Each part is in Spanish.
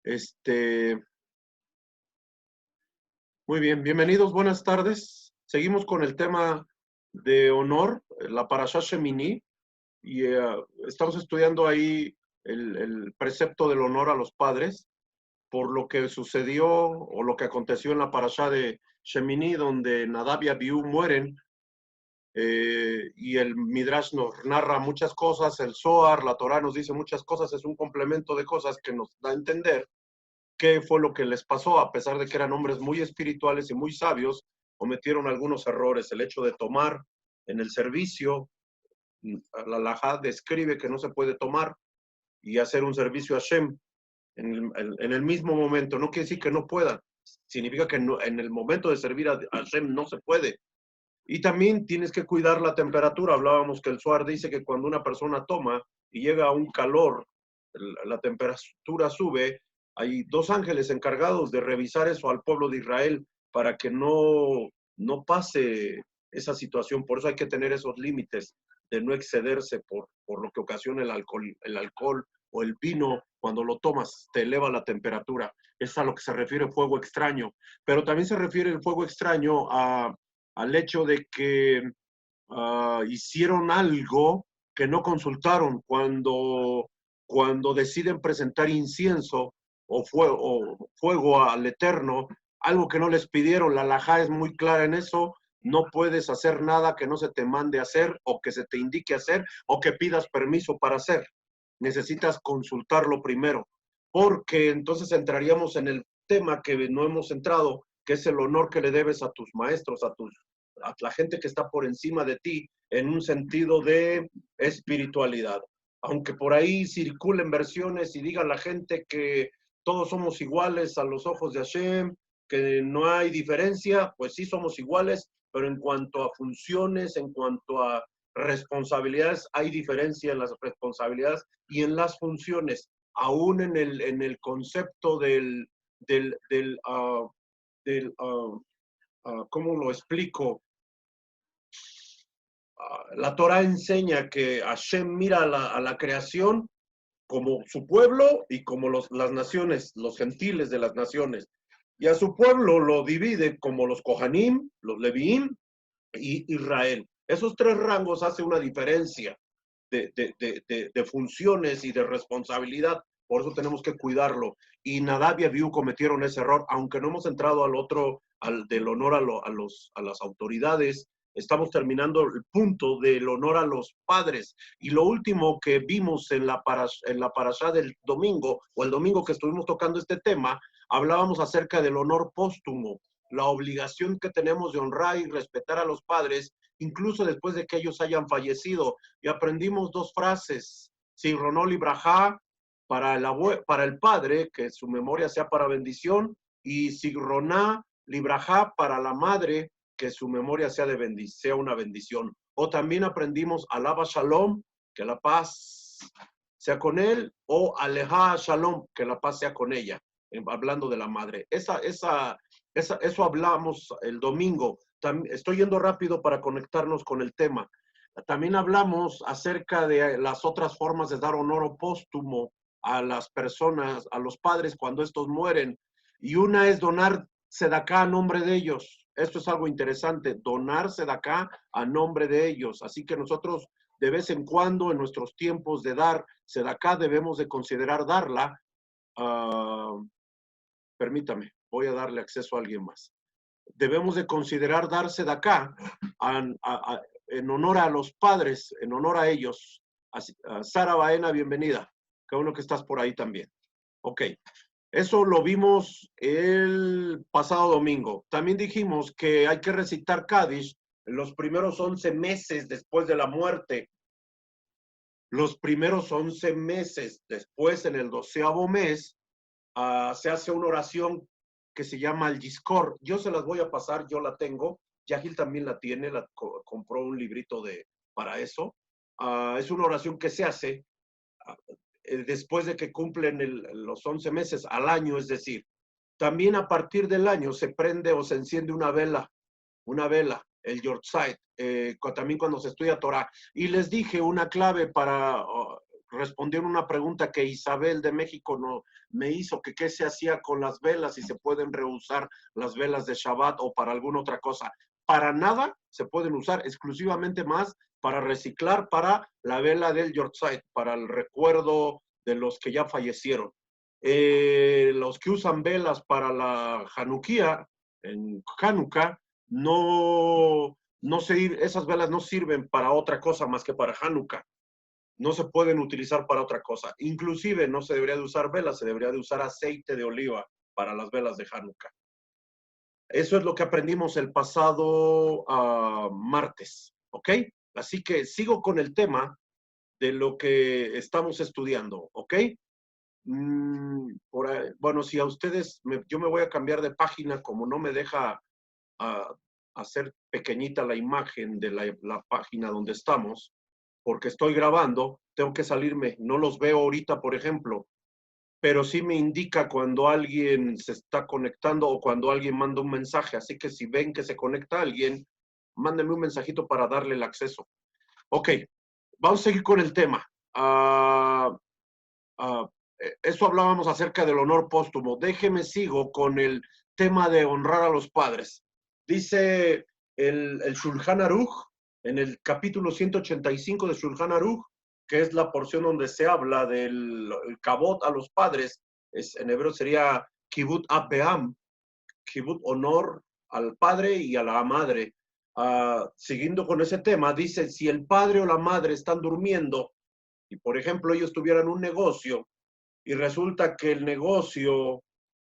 Este, Muy bien, bienvenidos, buenas tardes. Seguimos con el tema de honor, la Parashá Shemini, y estamos estudiando ahí el precepto del honor a los padres, por lo que sucedió o lo que aconteció en la Parashá de Shemini, donde Nadab y Abiú mueren, y el Midrash nos narra muchas cosas, el Zohar, la Torah nos dice muchas cosas, es un complemento de cosas que nos da a entender qué fue lo que les pasó, a pesar de que eran hombres muy espirituales y muy sabios, cometieron algunos errores. El hecho de tomar en el servicio, la halajá describe que no se puede tomar y hacer un servicio a Hashem en el mismo momento. No quiere decir que no puedan, significa que no, en el momento de servir a Hashem no se puede. Y también tienes que cuidar la temperatura. Hablábamos que el Zohar dice que cuando una persona toma y llega a un calor, la temperatura sube. Hay dos ángeles encargados de revisar eso al pueblo de Israel para que no pase esa situación. Por eso hay que tener esos límites de no excederse por lo que ocasiona el alcohol o el vino. Cuando lo tomas, te eleva la temperatura. Es a lo que se refiere fuego extraño. Pero también se refiere el fuego extraño al hecho de que hicieron algo que no consultaron cuando deciden presentar incienso o fuego al Eterno, algo que no les pidieron. La halajá es muy clara en eso. No puedes hacer nada que no se te mande hacer o que se te indique hacer o que pidas permiso para hacer. Necesitas consultarlo primero, porque entonces entraríamos en el tema que no hemos entrado, que es el honor que le debes a tus maestros, a la gente que está por encima de ti, en un sentido de espiritualidad. Aunque por ahí circulen versiones y diga la gente que todos somos iguales a los ojos de Hashem, que no hay diferencia, pues sí somos iguales, pero en cuanto a funciones, en cuanto a responsabilidades, hay diferencia en las responsabilidades y en las funciones, aún en el concepto ¿cómo lo explico? La Torah enseña que Hashem mira a la creación como su pueblo y como las naciones, los gentiles de las naciones. Y a su pueblo lo divide como los Kohanim, los Leviim y Israel. Esos tres rangos hacen una diferencia de funciones y de responsabilidad. Por eso tenemos que cuidarlo. Y Nadab y Abiú cometieron ese error, aunque no hemos entrado al otro, del honor a las autoridades. Estamos terminando el punto del honor a los padres. Y lo último que vimos en la parashá del domingo, o el domingo que estuvimos tocando este tema, hablábamos acerca del honor póstumo, la obligación que tenemos de honrar y respetar a los padres, incluso después de que ellos hayan fallecido. Y aprendimos dos frases: Zichrono Libraja, para el padre, que su memoria sea para bendición, y Zichroná Libraja, para la madre, que su memoria sea sea una bendición. O también aprendimos Alaba Shalom, que la paz sea con él, o Aleja Shalom, que la paz sea con ella, hablando de la madre. Eso hablamos el domingo. Estoy yendo rápido para conectarnos con el tema. También hablamos acerca de las otras formas de dar honor póstumo a las personas, a los padres cuando estos mueren. Y una es donar sedacá a nombre de ellos. Esto es algo interesante, donar sedacá a nombre de ellos. Así que nosotros de vez en cuando en nuestros tiempos de dar sedacá debemos de considerar darla. Permítame, voy a darle acceso a alguien más. Debemos de considerar darse de acá en honor a los padres, en honor a ellos. Sara Baena, bienvenida. Qué bueno que estás por ahí también. Ok, eso lo vimos el pasado domingo. También dijimos que hay que recitar Kadish los primeros 11 meses después de la muerte. Los primeros 11 meses después, en el 12º mes, se hace una oración que se llama el Yizkor. Yo se las voy a pasar, yo la tengo. Yahil también la tiene, compró un librito para eso. Es una oración que se hace después de que cumplen los 11 meses al año, es decir, también a partir del año se prende o se enciende una vela, el Yortzeit, también cuando se estudia Torah. Y les dije una clave respondieron una pregunta que Isabel de México no, me hizo, que qué se hacía con las velas, si se pueden reusar las velas de Shabbat o para alguna otra cosa. Para nada se pueden usar, exclusivamente más para reciclar para la vela del Yortzeit, para el recuerdo de los que ya fallecieron. Los que usan velas para la Hanukkah, en Hanukkah, esas velas no sirven para otra cosa más que para Hanukkah. No se pueden utilizar para otra cosa. Inclusive no se debería de usar velas, se debería de usar aceite de oliva para las velas de Hanukkah. Eso es lo que aprendimos el pasado martes, ¿ok? Así que sigo con el tema de lo que estamos estudiando, ¿ok? Bueno, si a ustedes, yo me voy a cambiar de página, como no me deja hacer pequeñita la imagen de la página donde estamos, porque estoy grabando, tengo que salirme. No los veo ahorita, por ejemplo, pero sí me indica cuando alguien se está conectando o cuando alguien manda un mensaje. Así que si ven que se conecta alguien, mándenme un mensajito para darle el acceso. Ok, vamos a seguir con el tema. Eso hablábamos acerca del honor póstumo. Déjeme sigo con el tema de honrar a los padres. Dice el Shulchan Aruch, en el capítulo 185 de Shulchan Aruch, que es la porción donde se habla del kabot a los padres, en hebreo sería kibut ab beam, kibut honor al padre y a la madre. Siguiendo con ese tema, dice, si el padre o la madre están durmiendo y, por ejemplo, ellos tuvieran un negocio y resulta que el negocio,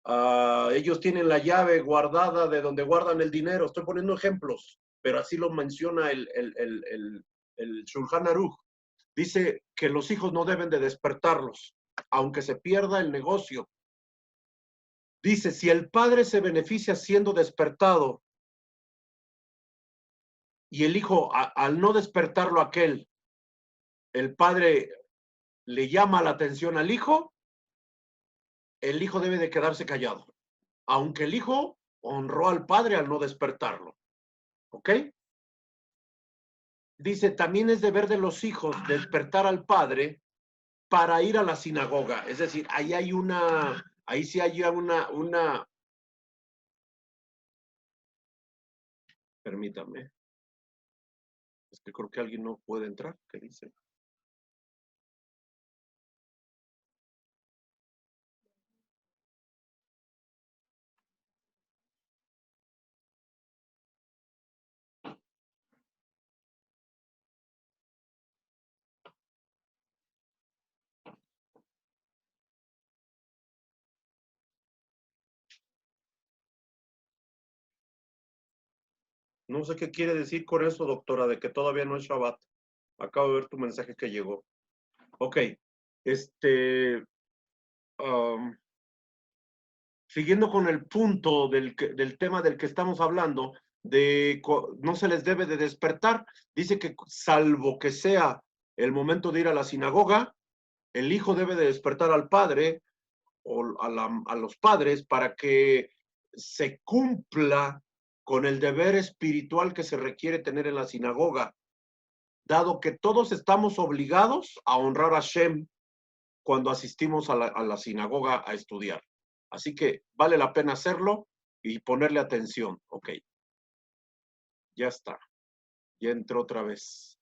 ellos tienen la llave guardada de donde guardan el dinero. Estoy poniendo ejemplos, pero así lo menciona el Shulchan Aruch. Dice que los hijos no deben de despertarlos, aunque se pierda el negocio. Dice, si el padre se beneficia siendo despertado y el hijo, al no despertarlo aquel, el padre le llama la atención al hijo, el hijo debe de quedarse callado, aunque el hijo honró al padre al no despertarlo. ¿Ok? Dice, también es deber de los hijos despertar al padre para ir a la sinagoga. Es decir, ahí sí hay permítame, es que creo que alguien no puede entrar. ¿Qué dice? No sé qué quiere decir con eso, doctora, de que todavía no es Shabbat. Acabo de ver tu mensaje que llegó. Ok, este, um, siguiendo con el punto del tema del que estamos hablando, no se les debe de despertar. Dice que salvo que sea el momento de ir a la sinagoga, el hijo debe de despertar al padre o a los padres para que se cumpla con el deber espiritual que se requiere tener en la sinagoga, dado que todos estamos obligados a honrar a Shem cuando asistimos a la sinagoga a estudiar. Así que vale la pena hacerlo y ponerle atención. Ok, ya está. Ya entró otra vez.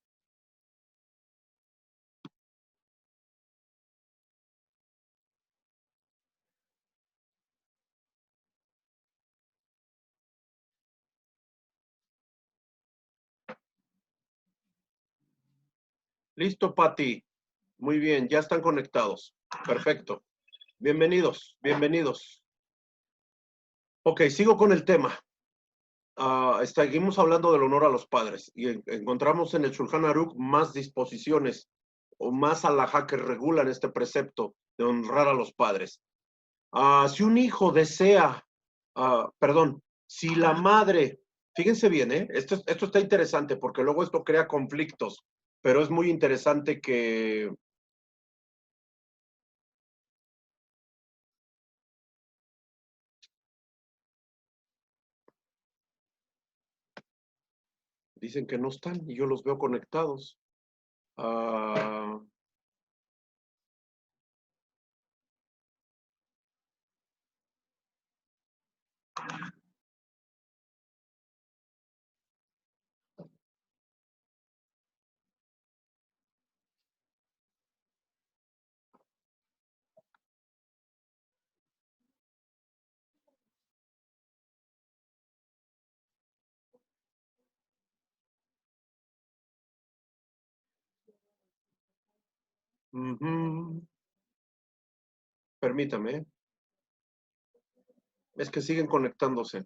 Listo, Pati. Muy bien, ya están conectados. Perfecto. Bienvenidos, bienvenidos. Ok, sigo con el tema. Seguimos hablando del honor a los padres y encontramos en el Shulchan Aruch más disposiciones o más alajá que regulan este precepto de honrar a los padres. Si un hijo desea, perdón, si la madre, fíjense bien, esto está interesante porque luego esto crea conflictos, pero es muy interesante que dicen que no están y yo los veo conectados. Ujú. Permítame. Es que siguen conectándose.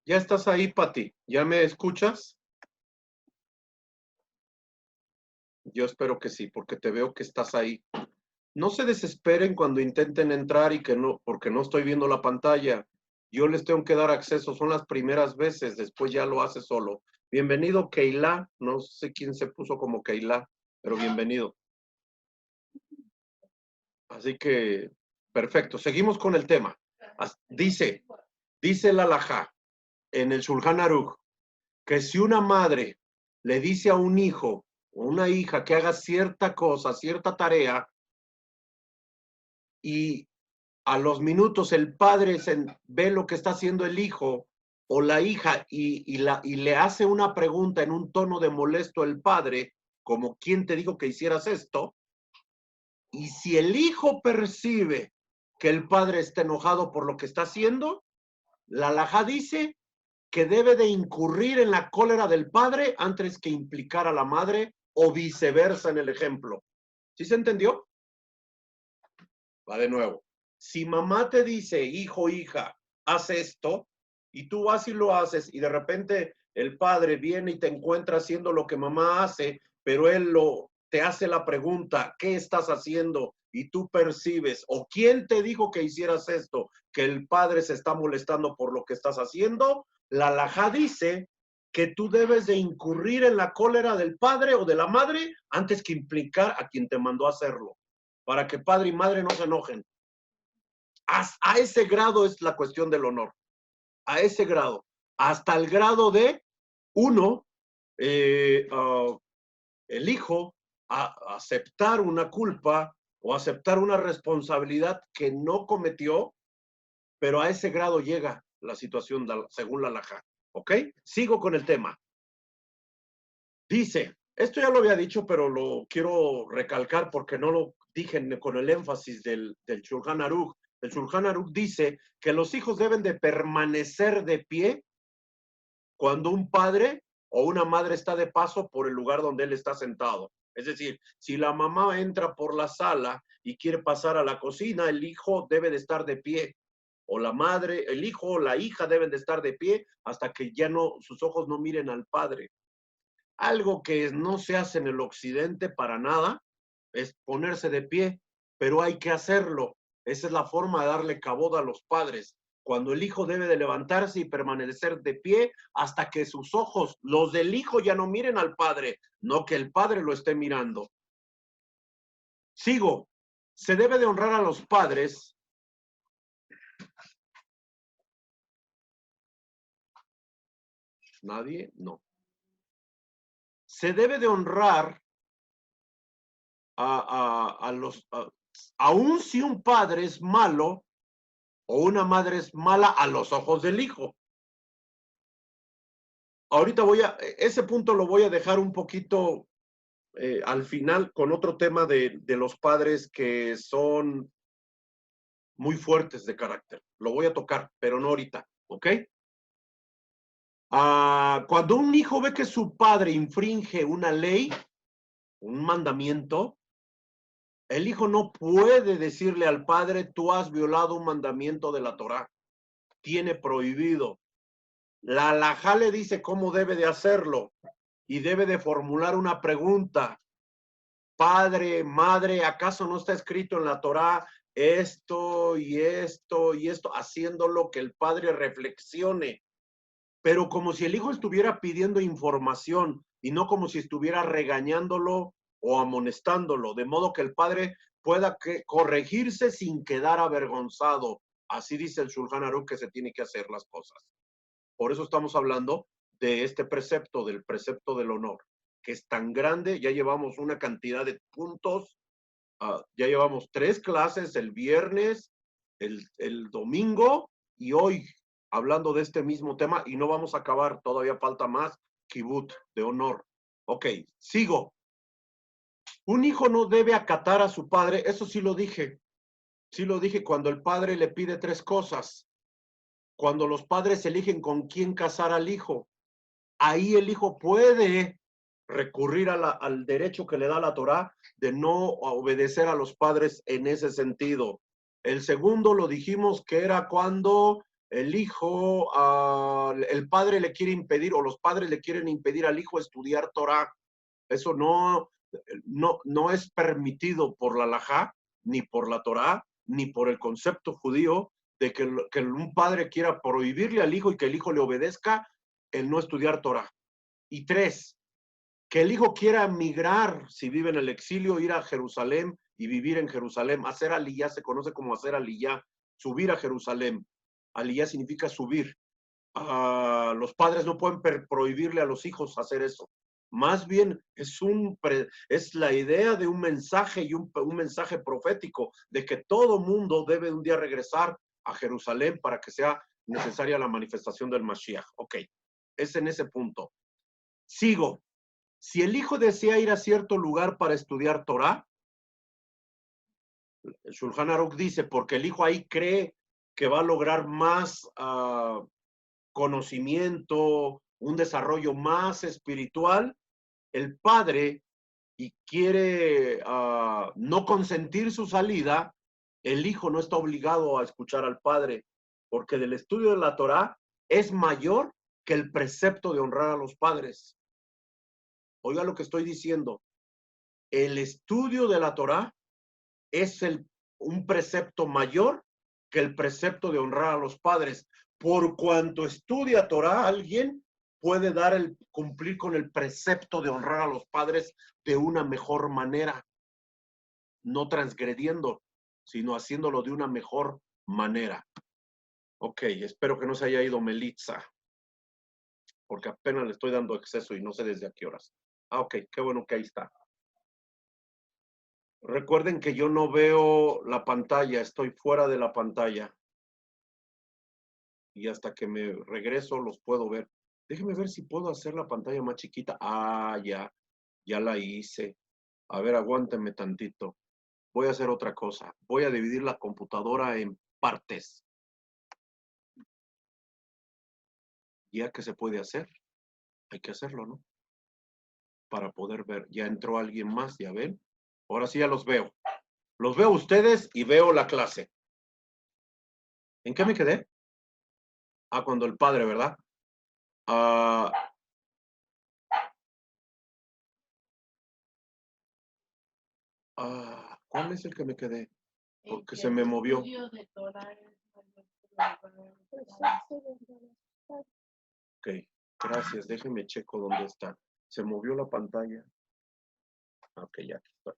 ¿Ya estás ahí, Pati? ¿Ya me escuchas? Yo espero que sí, porque te veo que estás ahí. No se desesperen cuando intenten entrar y que no, porque no estoy viendo la pantalla. Yo les tengo que dar acceso, son las primeras veces, después ya lo hace solo. Bienvenido, Keila. No sé quién se puso como Keila, pero bienvenido. Así que, perfecto. Seguimos con el tema. Dice el alajá en el Shulchan Aruch que si una madre le dice a un hijo o una hija que haga cierta cosa, cierta tarea, y a los minutos el padre ve lo que está haciendo el hijo o la hija y le hace una pregunta en un tono de molesto el padre, como ¿quién te dijo que hicieras esto? Y si el hijo percibe que el padre está enojado por lo que está haciendo, la halajá dice que debe de incurrir en la cólera del padre antes que implicar a la madre o viceversa en el ejemplo. ¿Sí se entendió? Va de nuevo. Si mamá te dice, hijo, hija, haz esto, y tú vas y lo haces, y de repente el padre viene y te encuentra haciendo lo que mamá hace, pero te hace la pregunta, ¿qué estás haciendo? Y tú percibes, o quién te dijo que hicieras esto, que el padre se está molestando por lo que estás haciendo, la halajá dice que tú debes de incurrir en la cólera del padre o de la madre antes que implicar a quien te mandó a hacerlo, para que padre y madre no se enojen. A ese grado es la cuestión del honor, a ese grado, hasta el grado de uno, el hijo, aceptar una culpa o aceptar una responsabilidad que no cometió, pero a ese grado llega la situación según la halajá. ¿Ok? Sigo con el tema. Dice, esto ya lo había dicho, pero lo quiero recalcar porque no lo dije con el énfasis del Shulchan Aruch. El Shulchan Aruch dice que los hijos deben de permanecer de pie cuando un padre o una madre está de paso por el lugar donde él está sentado. Es decir, si la mamá entra por la sala y quiere pasar a la cocina, el hijo debe de estar de pie. O la madre, el hijo o la hija deben de estar de pie hasta que ya no, sus ojos no miren al padre. Algo que no se hace en el occidente para nada es ponerse de pie, pero hay que hacerlo. Esa es la forma de darle caboda a los padres. Cuando el hijo debe de levantarse y permanecer de pie hasta que sus ojos, los del hijo, ya no miren al padre, no que el padre lo esté mirando. Sigo. Se debe de honrar a los padres. ¿Nadie? No. Se debe de honrar a los... aun si un padre es malo, o una madre es mala a los ojos del hijo. Ahorita ese punto lo voy a dejar un poquito al final con otro tema de los padres que son muy fuertes de carácter. Lo voy a tocar, pero no ahorita, ¿ok? Cuando un hijo ve que su padre infringe una ley, un mandamiento, el hijo no puede decirle al padre, tú has violado un mandamiento de la Torá. Tiene prohibido. La halajá le dice cómo debe de hacerlo y debe de formular una pregunta. Padre, madre, ¿acaso no está escrito en la Torá esto y esto y esto? Haciéndolo que el padre reflexione, pero como si el hijo estuviera pidiendo información y no como si estuviera regañándolo o amonestándolo, de modo que el padre pueda corregirse sin quedar avergonzado. Así dice el Shulchan Aruch que se tiene que hacer las cosas. Por eso estamos hablando de este precepto, del precepto del honor, que es tan grande. Ya llevamos una cantidad de puntos. Ya llevamos 3 clases, el viernes, el domingo y hoy, hablando de este mismo tema, y no vamos a acabar, todavía falta más, kibut, de honor. Ok, sigo. Un hijo no debe acatar a su padre, eso sí lo dije cuando el padre le pide 3 cosas. Cuando los padres eligen con quién casar al hijo, ahí el hijo puede recurrir al derecho que le da la Torá de no obedecer a los padres en ese sentido. El segundo lo dijimos que era cuando el hijo, el padre le quiere impedir o los padres le quieren impedir al hijo estudiar Torá. Eso no es permitido por la halajá, ni por la Torá, ni por el concepto judío de que un padre quiera prohibirle al hijo y que el hijo le obedezca el no estudiar Torá. Y 3, que el hijo quiera migrar, si vive en el exilio, ir a Jerusalén y vivir en Jerusalén. Hacer aliyá se conoce como hacer aliyá, subir a Jerusalén. Aliyá significa subir. Los padres no pueden prohibirle a los hijos hacer eso. Más bien es la idea de un mensaje y un mensaje profético de que todo mundo debe un día regresar a Jerusalén para que sea necesaria la manifestación del Mashiach. Ok, es en ese punto. Sigo. Si el hijo desea ir a cierto lugar para estudiar Torah, el Shulchan Aruch dice, porque el hijo ahí cree que va a lograr más conocimiento, un desarrollo más espiritual, el padre, y quiere no consentir su salida, el hijo no está obligado a escuchar al padre, porque del estudio de la Torah es mayor que el precepto de honrar a los padres. Oiga lo que estoy diciendo. El estudio de la Torah es un precepto mayor que el precepto de honrar a los padres. Por cuanto estudia Torah, alguien puede cumplir con el precepto de honrar a los padres de una mejor manera, no transgrediendo, sino haciéndolo de una mejor manera. Ok, espero que no se haya ido Melitza, porque apenas le estoy dando exceso y no sé desde a qué horas. Ok, qué bueno que ahí está. Recuerden que yo no veo la pantalla, estoy fuera de la pantalla. Y hasta que me regreso los puedo ver. Déjenme ver si puedo hacer la pantalla más chiquita. Ya la hice. A ver, aguántenme tantito. Voy a hacer otra cosa. Voy a dividir la computadora en partes. Ya que se puede hacer, hay que hacerlo, ¿no? Para poder ver. Ya entró alguien más, ya ven. Ahora sí ya los veo. Los veo ustedes y veo la clase. ¿En qué me quedé? Cuando el padre, ¿verdad? ¿Cuál es el que me quedé? Porque se me movió. Ok, gracias. Déjenme checo dónde está. Se movió la pantalla. Ok, ya aquí estoy.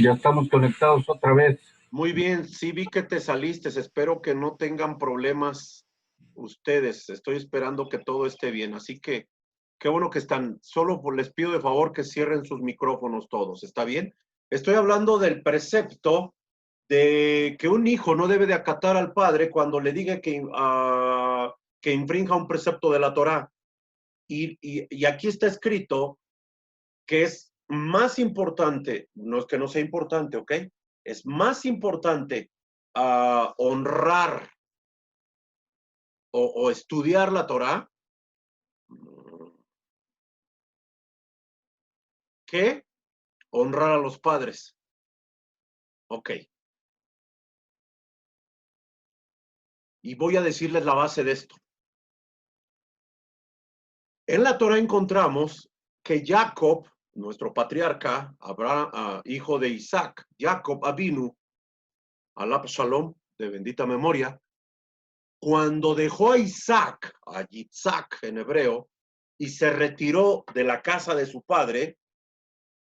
Ya estamos conectados otra vez. Muy bien, sí vi que te saliste. Espero que no tengan problemas ustedes. Estoy esperando que todo esté bien. Así que, qué bueno que están. Solo les pido de favor que cierren sus micrófonos todos. ¿Está bien? Estoy hablando del precepto de que un hijo no debe de acatar al padre cuando le diga que infrinja un precepto de la Torá. Y aquí está escrito que es más importante, no es que no sea importante, ¿ok? Es más importante honrar o estudiar la Torá que honrar a los padres. Ok. Y voy a decirles la base de esto. En la Torá encontramos que Jacob, nuestro patriarca, Abraham, hijo de Isaac, Jacob Avinu, Alab Shalom, de bendita memoria, cuando dejó a Isaac, a Yitzhak en hebreo, y se retiró de la casa de su padre,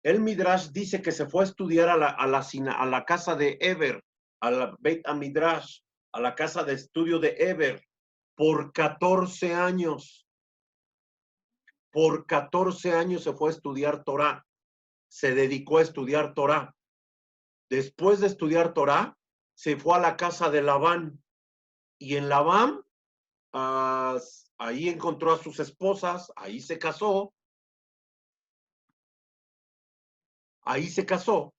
El Midrash dice que se fue a estudiar a la casa de Eber, a la Beit HaMidrash, a la casa de estudio de Eber, por 14 años. Por 14 años se fue a estudiar Torah. Se dedicó a estudiar Torah. Después de estudiar Torah, se fue a la casa de Labán. Y en Labán, ahí encontró a sus esposas, ahí se casó. Ahí se casó.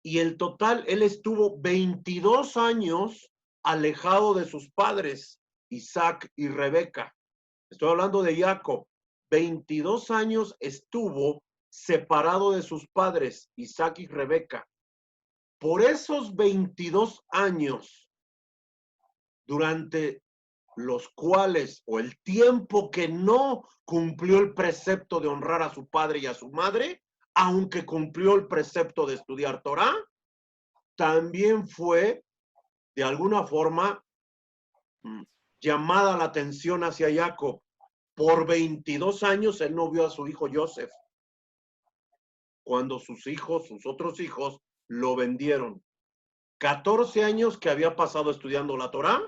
Y el total, él estuvo 22 años alejado de sus padres, Isaac y Rebeca. Estoy hablando de Jacob. 22 años estuvo separado de sus padres, Isaac y Rebeca. Por esos 22 años, durante los cuales, o el tiempo que no cumplió el precepto de honrar a su padre y a su madre, aunque cumplió el precepto de estudiar Torah, también fue, de alguna forma, llamada la atención hacia Jacob. Por 22 años él no vio a su hijo Joseph, cuando sus otros hijos, lo vendieron. 14 años que había pasado estudiando la Torah,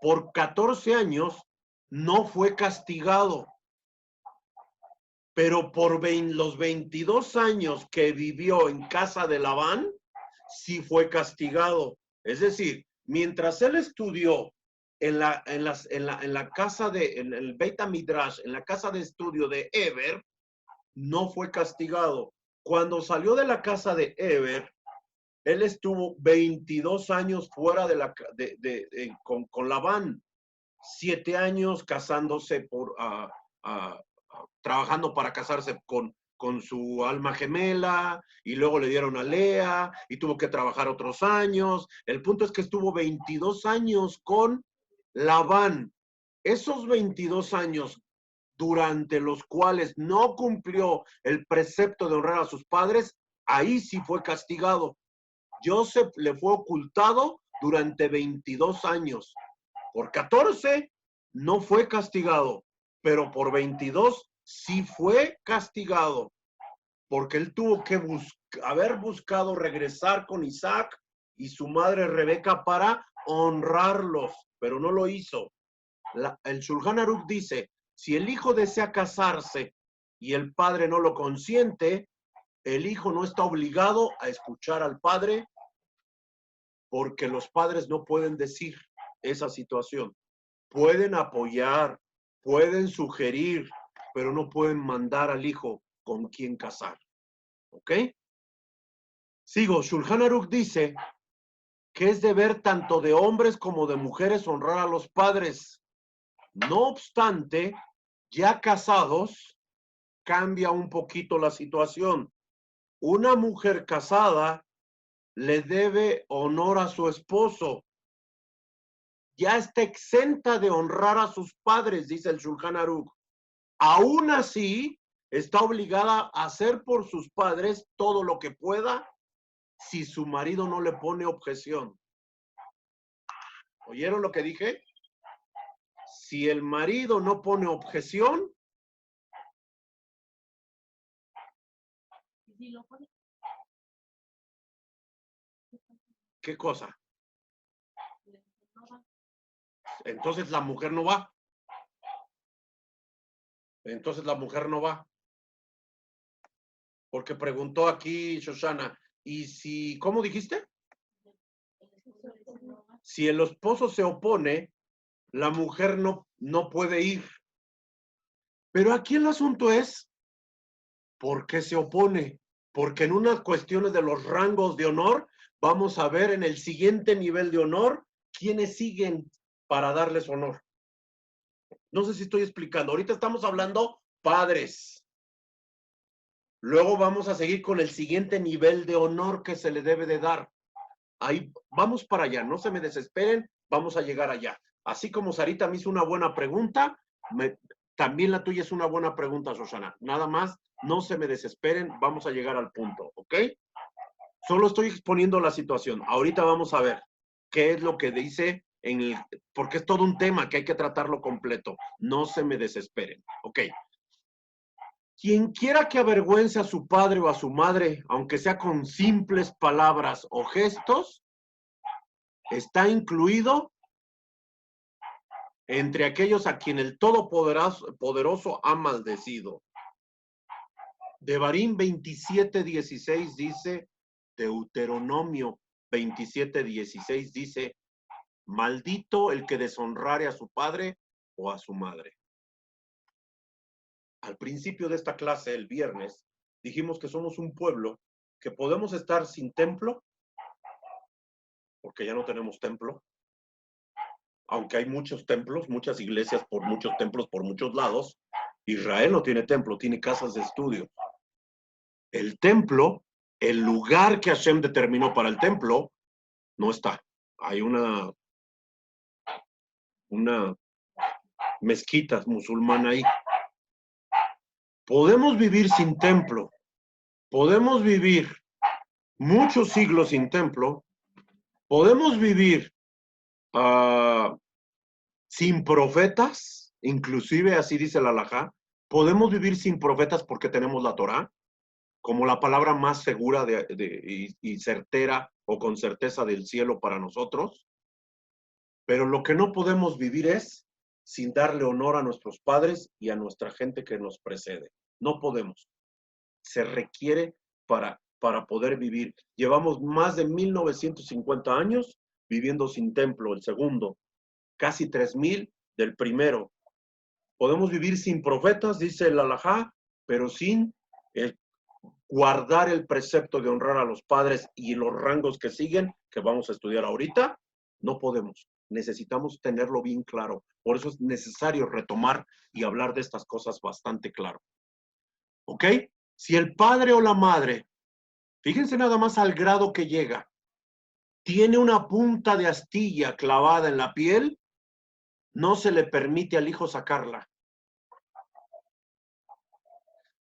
por 14 años no fue castigado, pero por los 22 años que vivió en casa de Labán, sí fue castigado. Es decir, mientras él estudió en la casa en el Beit HaMidrash, en la casa de estudio de Eber, no fue castigado. Cuando salió de la casa de Eber, él estuvo 22 años fuera con Labán, 7 años casándose trabajando para casarse con su alma gemela, y luego le dieron a Lea, y tuvo que trabajar otros años. El punto es que estuvo 22 años con Labán. Esos 22 años durante los cuales no cumplió el precepto de honrar a sus padres, ahí sí fue castigado. Joseph le fue ocultado durante 22 años. Por 14 no fue castigado, pero por 22 sí fue castigado, porque él tuvo que haber buscado regresar con Isaac y su madre Rebeca para honrarlos, pero no lo hizo. El Shulchan Aruch dice, si el hijo desea casarse y el padre no lo consiente, el hijo no está obligado a escuchar al padre, porque los padres no pueden decir esa situación. Pueden apoyar, pueden sugerir, pero no pueden mandar al hijo con quién casar. ¿Ok? Sigo. Shulchan Aruch dice que es deber tanto de hombres como de mujeres honrar a los padres. No obstante, ya casados, cambia un poquito la situación. Una mujer casada le debe honor a su esposo. Ya está exenta de honrar a sus padres, dice el Shulchan Aruch. Aún así, está obligada a hacer por sus padres todo lo que pueda si su marido no le pone objeción. ¿Oyeron lo que dije? Si el marido no pone objeción, ¿qué cosa? Entonces la mujer no va. Entonces la mujer no va. Porque preguntó aquí Shoshana, ¿y si, cómo dijiste? Si el esposo se opone, la mujer no puede ir. Pero aquí el asunto es, ¿por qué se opone? Porque en unas cuestiones de los rangos de honor, vamos a ver en el siguiente nivel de honor, quiénes siguen para darles honor. No sé si estoy explicando. Ahorita estamos hablando padres. Luego vamos a seguir con el siguiente nivel de honor que se le debe de dar. Ahí vamos para allá, no se me desesperen, vamos a llegar allá. Así como Sarita me hizo una buena pregunta, también la tuya es una buena pregunta, Shoshana. Nada más, no se me desesperen, vamos a llegar al punto, ¿ok? Solo estoy exponiendo la situación. Ahorita vamos a ver qué es lo que dice, porque es todo un tema que hay que tratarlo completo. No se me desesperen, ¿ok? Quien quiera que avergüence a su padre o a su madre, aunque sea con simples palabras o gestos, está incluido entre aquellos a quien el Todopoderoso ha maldecido. Devarim 27:16 dice, Deuteronomio 27:16 dice, maldito el que deshonrare a su padre o a su madre. Al principio de esta clase, el viernes, dijimos que somos un pueblo que podemos estar sin templo, porque ya no tenemos templo, aunque hay muchos templos, muchas iglesias por muchos templos por muchos lados. Israel no tiene templo, tiene casas de estudio. El templo, el lugar que Hashem determinó para el templo, no está. Hay una mezquita musulmana ahí. Podemos vivir sin templo, podemos vivir muchos siglos sin templo, podemos vivir sin profetas, inclusive así dice la halajá, podemos vivir sin profetas porque tenemos la Torá, como la palabra más segura y certera o con certeza del cielo para nosotros, pero lo que no podemos vivir es sin darle honor a nuestros padres y a nuestra gente que nos precede. No podemos. Se requiere para poder vivir. Llevamos más de 1950 años viviendo sin templo, el segundo, casi 3000 del primero. Podemos vivir sin profetas, dice el halajá, pero sin guardar el precepto de honrar a los padres y los rangos que siguen, que vamos a estudiar ahorita, no podemos. Necesitamos tenerlo bien claro. Por eso es necesario retomar y hablar de estas cosas bastante claro. ¿Ok? Si el padre o la madre, fíjense nada más al grado que llega, tiene una punta de astilla clavada en la piel, no se le permite al hijo sacarla.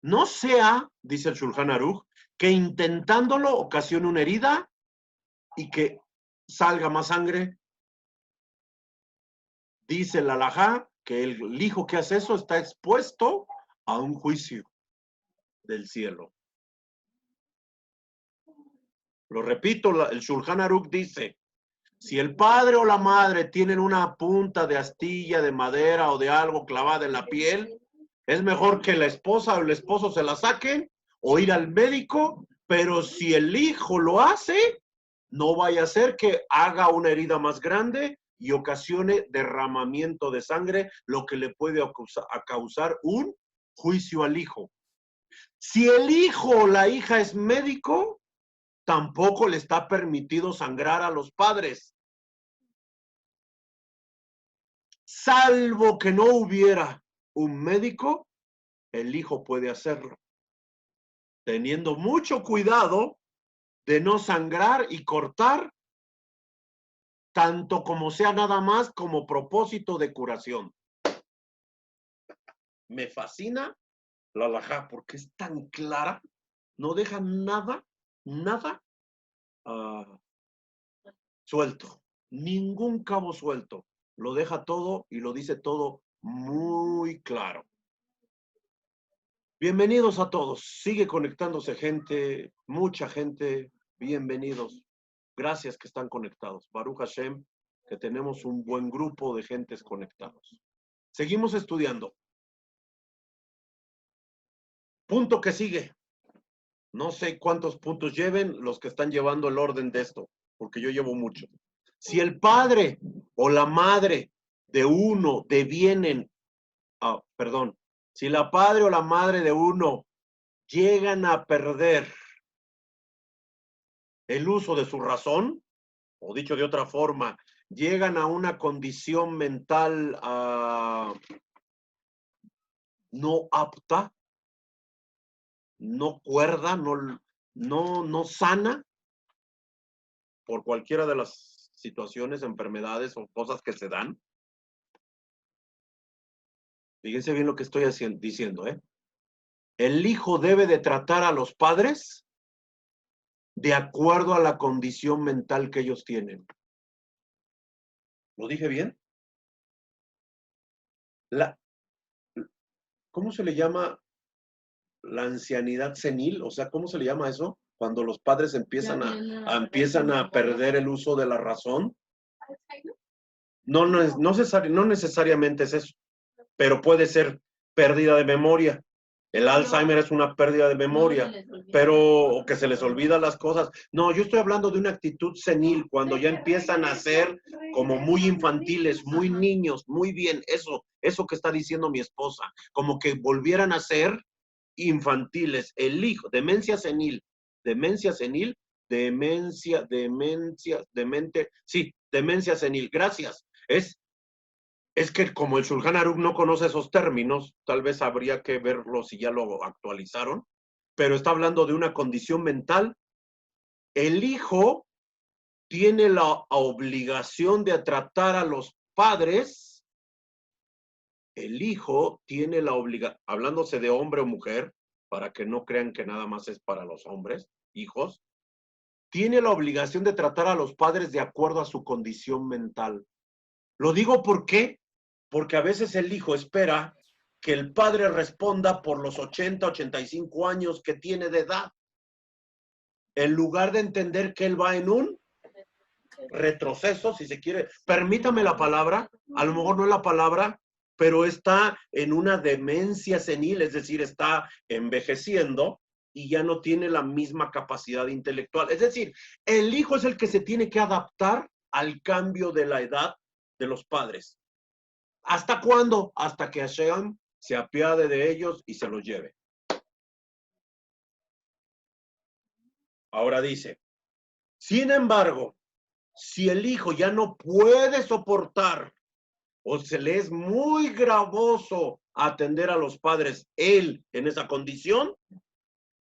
No sea, dice el Shulchan Aruch, que intentándolo ocasione una herida y que salga más sangre. Dice el halajá que el hijo que hace eso está expuesto a un juicio del cielo. Lo repito, el Shulchan Aruch dice, si el padre o la madre tienen una punta de astilla, de madera o de algo clavada en la piel, es mejor que la esposa o el esposo se la saquen o ir al médico, pero si el hijo lo hace, no vaya a ser que haga una herida más grande y ocasione derramamiento de sangre, lo que le puede causar un juicio al hijo. Si el hijo o la hija es médico, tampoco le está permitido sangrar a los padres. Salvo que no hubiera un médico, el hijo puede hacerlo, teniendo mucho cuidado de no sangrar y cortar, tanto como sea nada más como propósito de curación. Me fascina la halajá porque es tan clara, no deja nada suelto, ningún cabo suelto, lo deja todo y lo dice todo muy claro. Bienvenidos a todos, sigue conectándose gente, mucha gente, bienvenidos. Gracias que están conectados. Baruch Hashem, que tenemos un buen grupo de gentes conectados. Seguimos estudiando. Punto que sigue. No sé cuántos puntos lleven los que están llevando el orden de esto, porque yo llevo mucho. Si el padre o la madre de uno devienen, si la padre o la madre de uno llegan a perder el uso de su razón, o dicho de otra forma, llegan a una condición mental no apta, no cuerda, no sana, por cualquiera de las situaciones, enfermedades o cosas que se dan. Fíjense bien lo que estoy diciendo, ¿eh? El hijo debe de tratar a los padres de acuerdo a la condición mental que ellos tienen. ¿Lo dije bien? ¿Cómo se le llama la ancianidad senil, o sea, ¿cómo se le llama eso? Cuando los padres empiezan a perder el uso de la razón. No necesariamente es eso, pero puede ser pérdida de memoria. El Alzheimer es una pérdida de memoria, pero que se les olvida las cosas. No, yo estoy hablando de una actitud senil, cuando ya empiezan a ser como muy infantiles, muy niños, muy bien, eso que está diciendo mi esposa, como que volvieran a ser infantiles. El hijo, demencia senil, demencia senil, gracias. Es que como el Shulchan Aruch no conoce esos términos, tal vez habría que verlo si ya lo actualizaron, pero está hablando de una condición mental. El hijo tiene la obligación de tratar a los padres. El hijo tiene la obligación, hablándose de hombre o mujer, para que no crean que nada más es para los hombres, hijos, tiene la obligación de tratar a los padres de acuerdo a su condición mental. Lo digo porque a veces el hijo espera que el padre responda por los 80, 85 años que tiene de edad, en lugar de entender que él va en un retroceso, si se quiere. Permítame la palabra, a lo mejor no es la palabra, pero está en una demencia senil, es decir, está envejeciendo y ya no tiene la misma capacidad intelectual. Es decir, el hijo es el que se tiene que adaptar al cambio de la edad de los padres. ¿Hasta cuándo? Hasta que Hashem se apiade de ellos y se los lleve. Ahora dice, sin embargo, si el hijo ya no puede soportar o se le es muy gravoso atender a los padres, él en esa condición,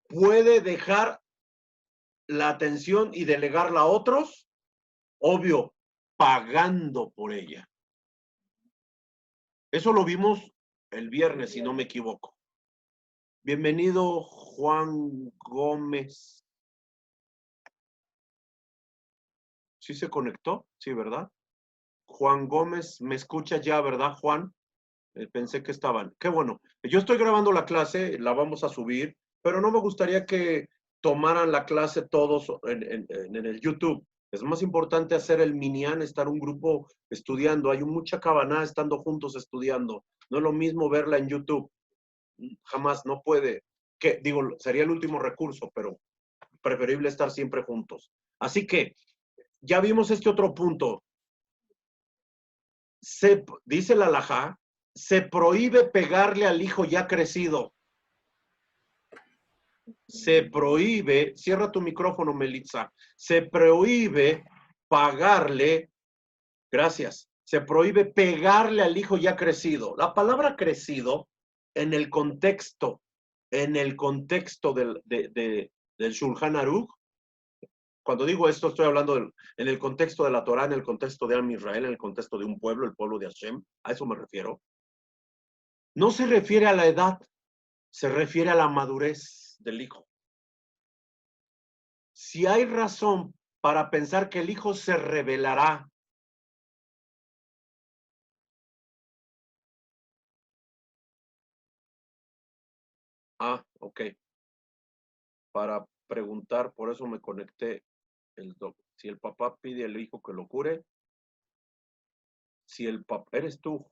puede dejar la atención y delegarla a otros, obvio, pagando por ella. Eso lo vimos el viernes, si no me equivoco. Bienvenido, Juan Gómez. ¿Sí se conectó? Sí, ¿verdad? Juan Gómez, ¿me escuchas ya, verdad, Juan? Pensé que estaban. Qué bueno. Yo estoy grabando la clase, la vamos a subir, pero no me gustaría que tomaran la clase todos en el YouTube. Es más importante hacer el minyan, estar un grupo estudiando. Hay mucha cabana estando juntos estudiando. No es lo mismo verla en YouTube. Jamás, no puede. Digo, sería el último recurso, pero preferible estar siempre juntos. Así que ya vimos este otro punto. Dice la halajá, se prohíbe pegarle al hijo ya crecido. Se prohíbe, cierra tu micrófono, Melitza, se prohíbe pagarle, gracias, se prohíbe pegarle al hijo ya crecido. La palabra crecido, en el contexto del Shulchan Aruch, cuando digo esto, estoy hablando en el contexto de la Torá, en el contexto de Am Israel, en el contexto de un pueblo, el pueblo de Hashem, a eso me refiero. No se refiere a la edad, se refiere a la madurez del hijo. Si hay razón para pensar que el hijo se rebelará, ok, para preguntar, por eso me conecté, si el papá pide al hijo que lo cure, si el papá, eres tú,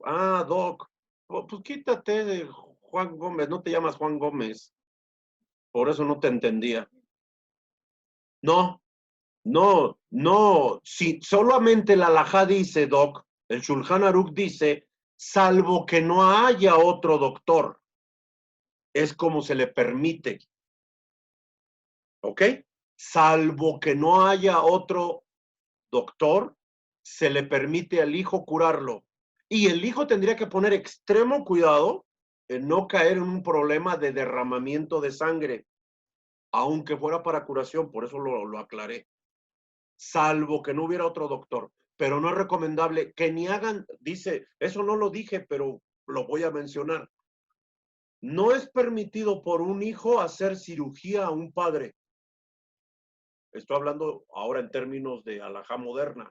Doc, pues quítate de Juan Gómez, no te llamas Juan Gómez, por eso no te entendía. No, si solamente la halajá dice, Doc, el Shulchan Aruch dice, salvo que no haya otro doctor, es como se le permite. ¿Ok? Salvo que no haya otro doctor, se le permite al hijo curarlo. Y el hijo tendría que poner extremo cuidado en no caer en un problema de derramamiento de sangre, aunque fuera para curación, por eso lo aclaré. Salvo que no hubiera otro doctor. Pero no es recomendable que ni hagan, dice, eso no lo dije, pero lo voy a mencionar. No es permitido por un hijo hacer cirugía a un padre. Estoy hablando ahora en términos de halajá moderna.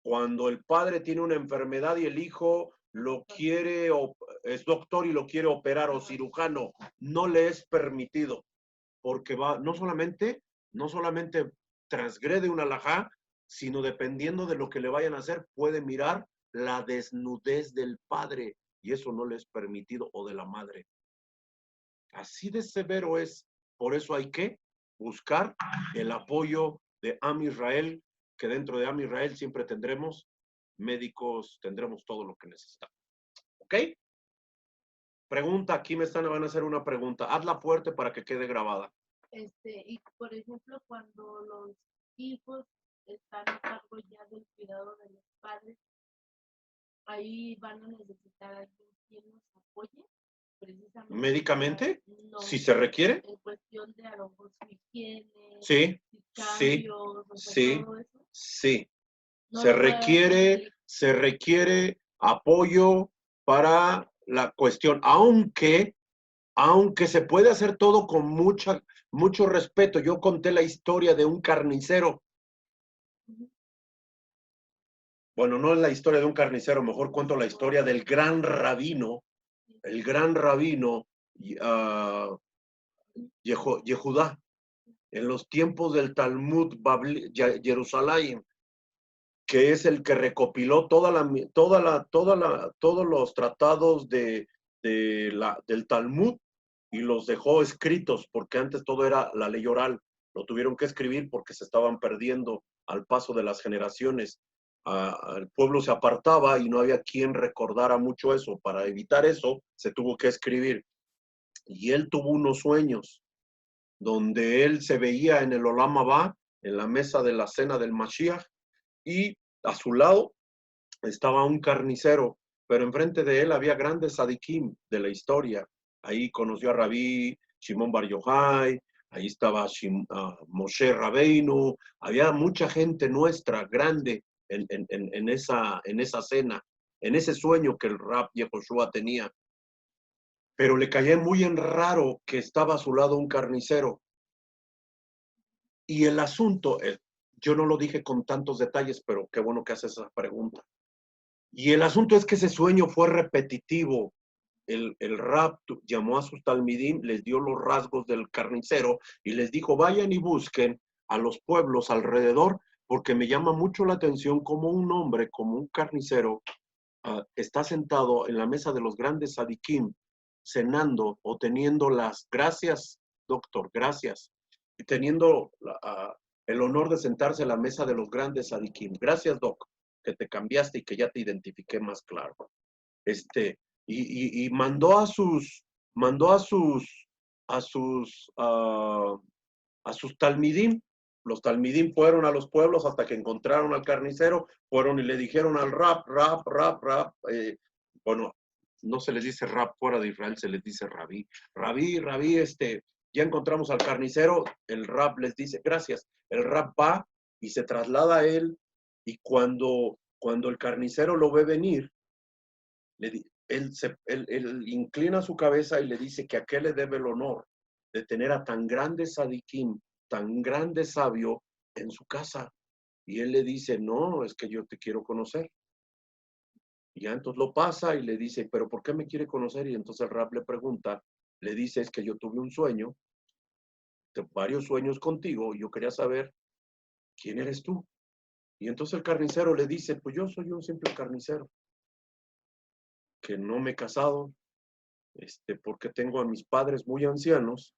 Cuando el padre tiene una enfermedad y el hijo lo quiere es doctor y lo quiere operar o cirujano, no le es permitido, porque no solamente transgrede una alajá, sino dependiendo de lo que le vayan a hacer, puede mirar la desnudez del padre, y eso no le es permitido, o de la madre. Así de severo es. Por eso hay que buscar el apoyo de Am Israel, que dentro de Am Israel siempre tendremos médicos, tendremos todo lo que necesitamos. ¿Ok? Pregunta, aquí van a hacer una pregunta. Hazla fuerte para que quede grabada. Y por ejemplo, cuando los hijos están a cargo ya del cuidado de los padres, ahí van a necesitar a alguien quien los apoye, precisamente. ¿Médicamente? No, si se requiere. En cuestión de a lo mejor su higiene, sí, cambios, sí, todo eso. sí. No se requiere apoyo para la cuestión, aunque se puede hacer todo con mucho respeto. Yo conté la historia de un carnicero. Bueno, no es la historia de un carnicero, mejor cuento la historia del gran rabino, el gran rabino Yehudá, en los tiempos del Talmud Jerusalén, que es el que recopiló todos los tratados del Talmud y los dejó escritos, porque antes todo era la ley oral. Lo tuvieron que escribir porque se estaban perdiendo al paso de las generaciones. El pueblo se apartaba y no había quien recordara mucho eso. Para evitar eso, se tuvo que escribir. Y él tuvo unos sueños donde él se veía en el Olam Abba, en la mesa de la cena del Mashiach, y a su lado estaba un carnicero, pero enfrente de él había grandes sadikim de la historia. Ahí conoció a Rabí Shimon Bar Yochai, ahí estaba Moshe Rabbeinu, había mucha gente nuestra grande en esa cena, en ese sueño que el Rab Yehoshua tenía. Pero le caía muy en raro que estaba a su lado un carnicero. Y el asunto, yo no lo dije con tantos detalles, pero qué bueno que haces esa pregunta. Y el asunto es que ese sueño fue repetitivo. El Rab llamó a sus talmidim, les dio los rasgos del carnicero y les dijo, vayan y busquen a los pueblos alrededor, porque me llama mucho la atención cómo un hombre, como un carnicero, está sentado en la mesa de los grandes sadikim, cenando o teniendo las gracias, doctor, gracias, y teniendo el honor de sentarse en la mesa de los grandes sadikim. Gracias, doc, que te cambiaste y que ya te identifiqué más claro. Y a sus talmidim. Los talmidim fueron a los pueblos hasta que encontraron al carnicero, fueron y le dijeron al rab. Bueno, no se les dice rab fuera de Israel, se les dice rabí. Rabí, ya encontramos al carnicero, el rab les dice, gracias. El rab va y se traslada a él, y cuando el carnicero lo ve venir, él inclina su cabeza y le dice que a qué le debe el honor de tener a tan grande sadikim, tan grande sabio en su casa. Y él le dice, no, es que yo te quiero conocer. Y ya entonces lo pasa y le dice, pero ¿por qué me quiere conocer? Y entonces el rab le pregunta, le dice, es que yo tuve un sueño, varios sueños contigo, y yo quería saber quién eres tú. Y entonces el carnicero le dice, pues yo soy un simple carnicero, que no me he casado, porque tengo a mis padres muy ancianos,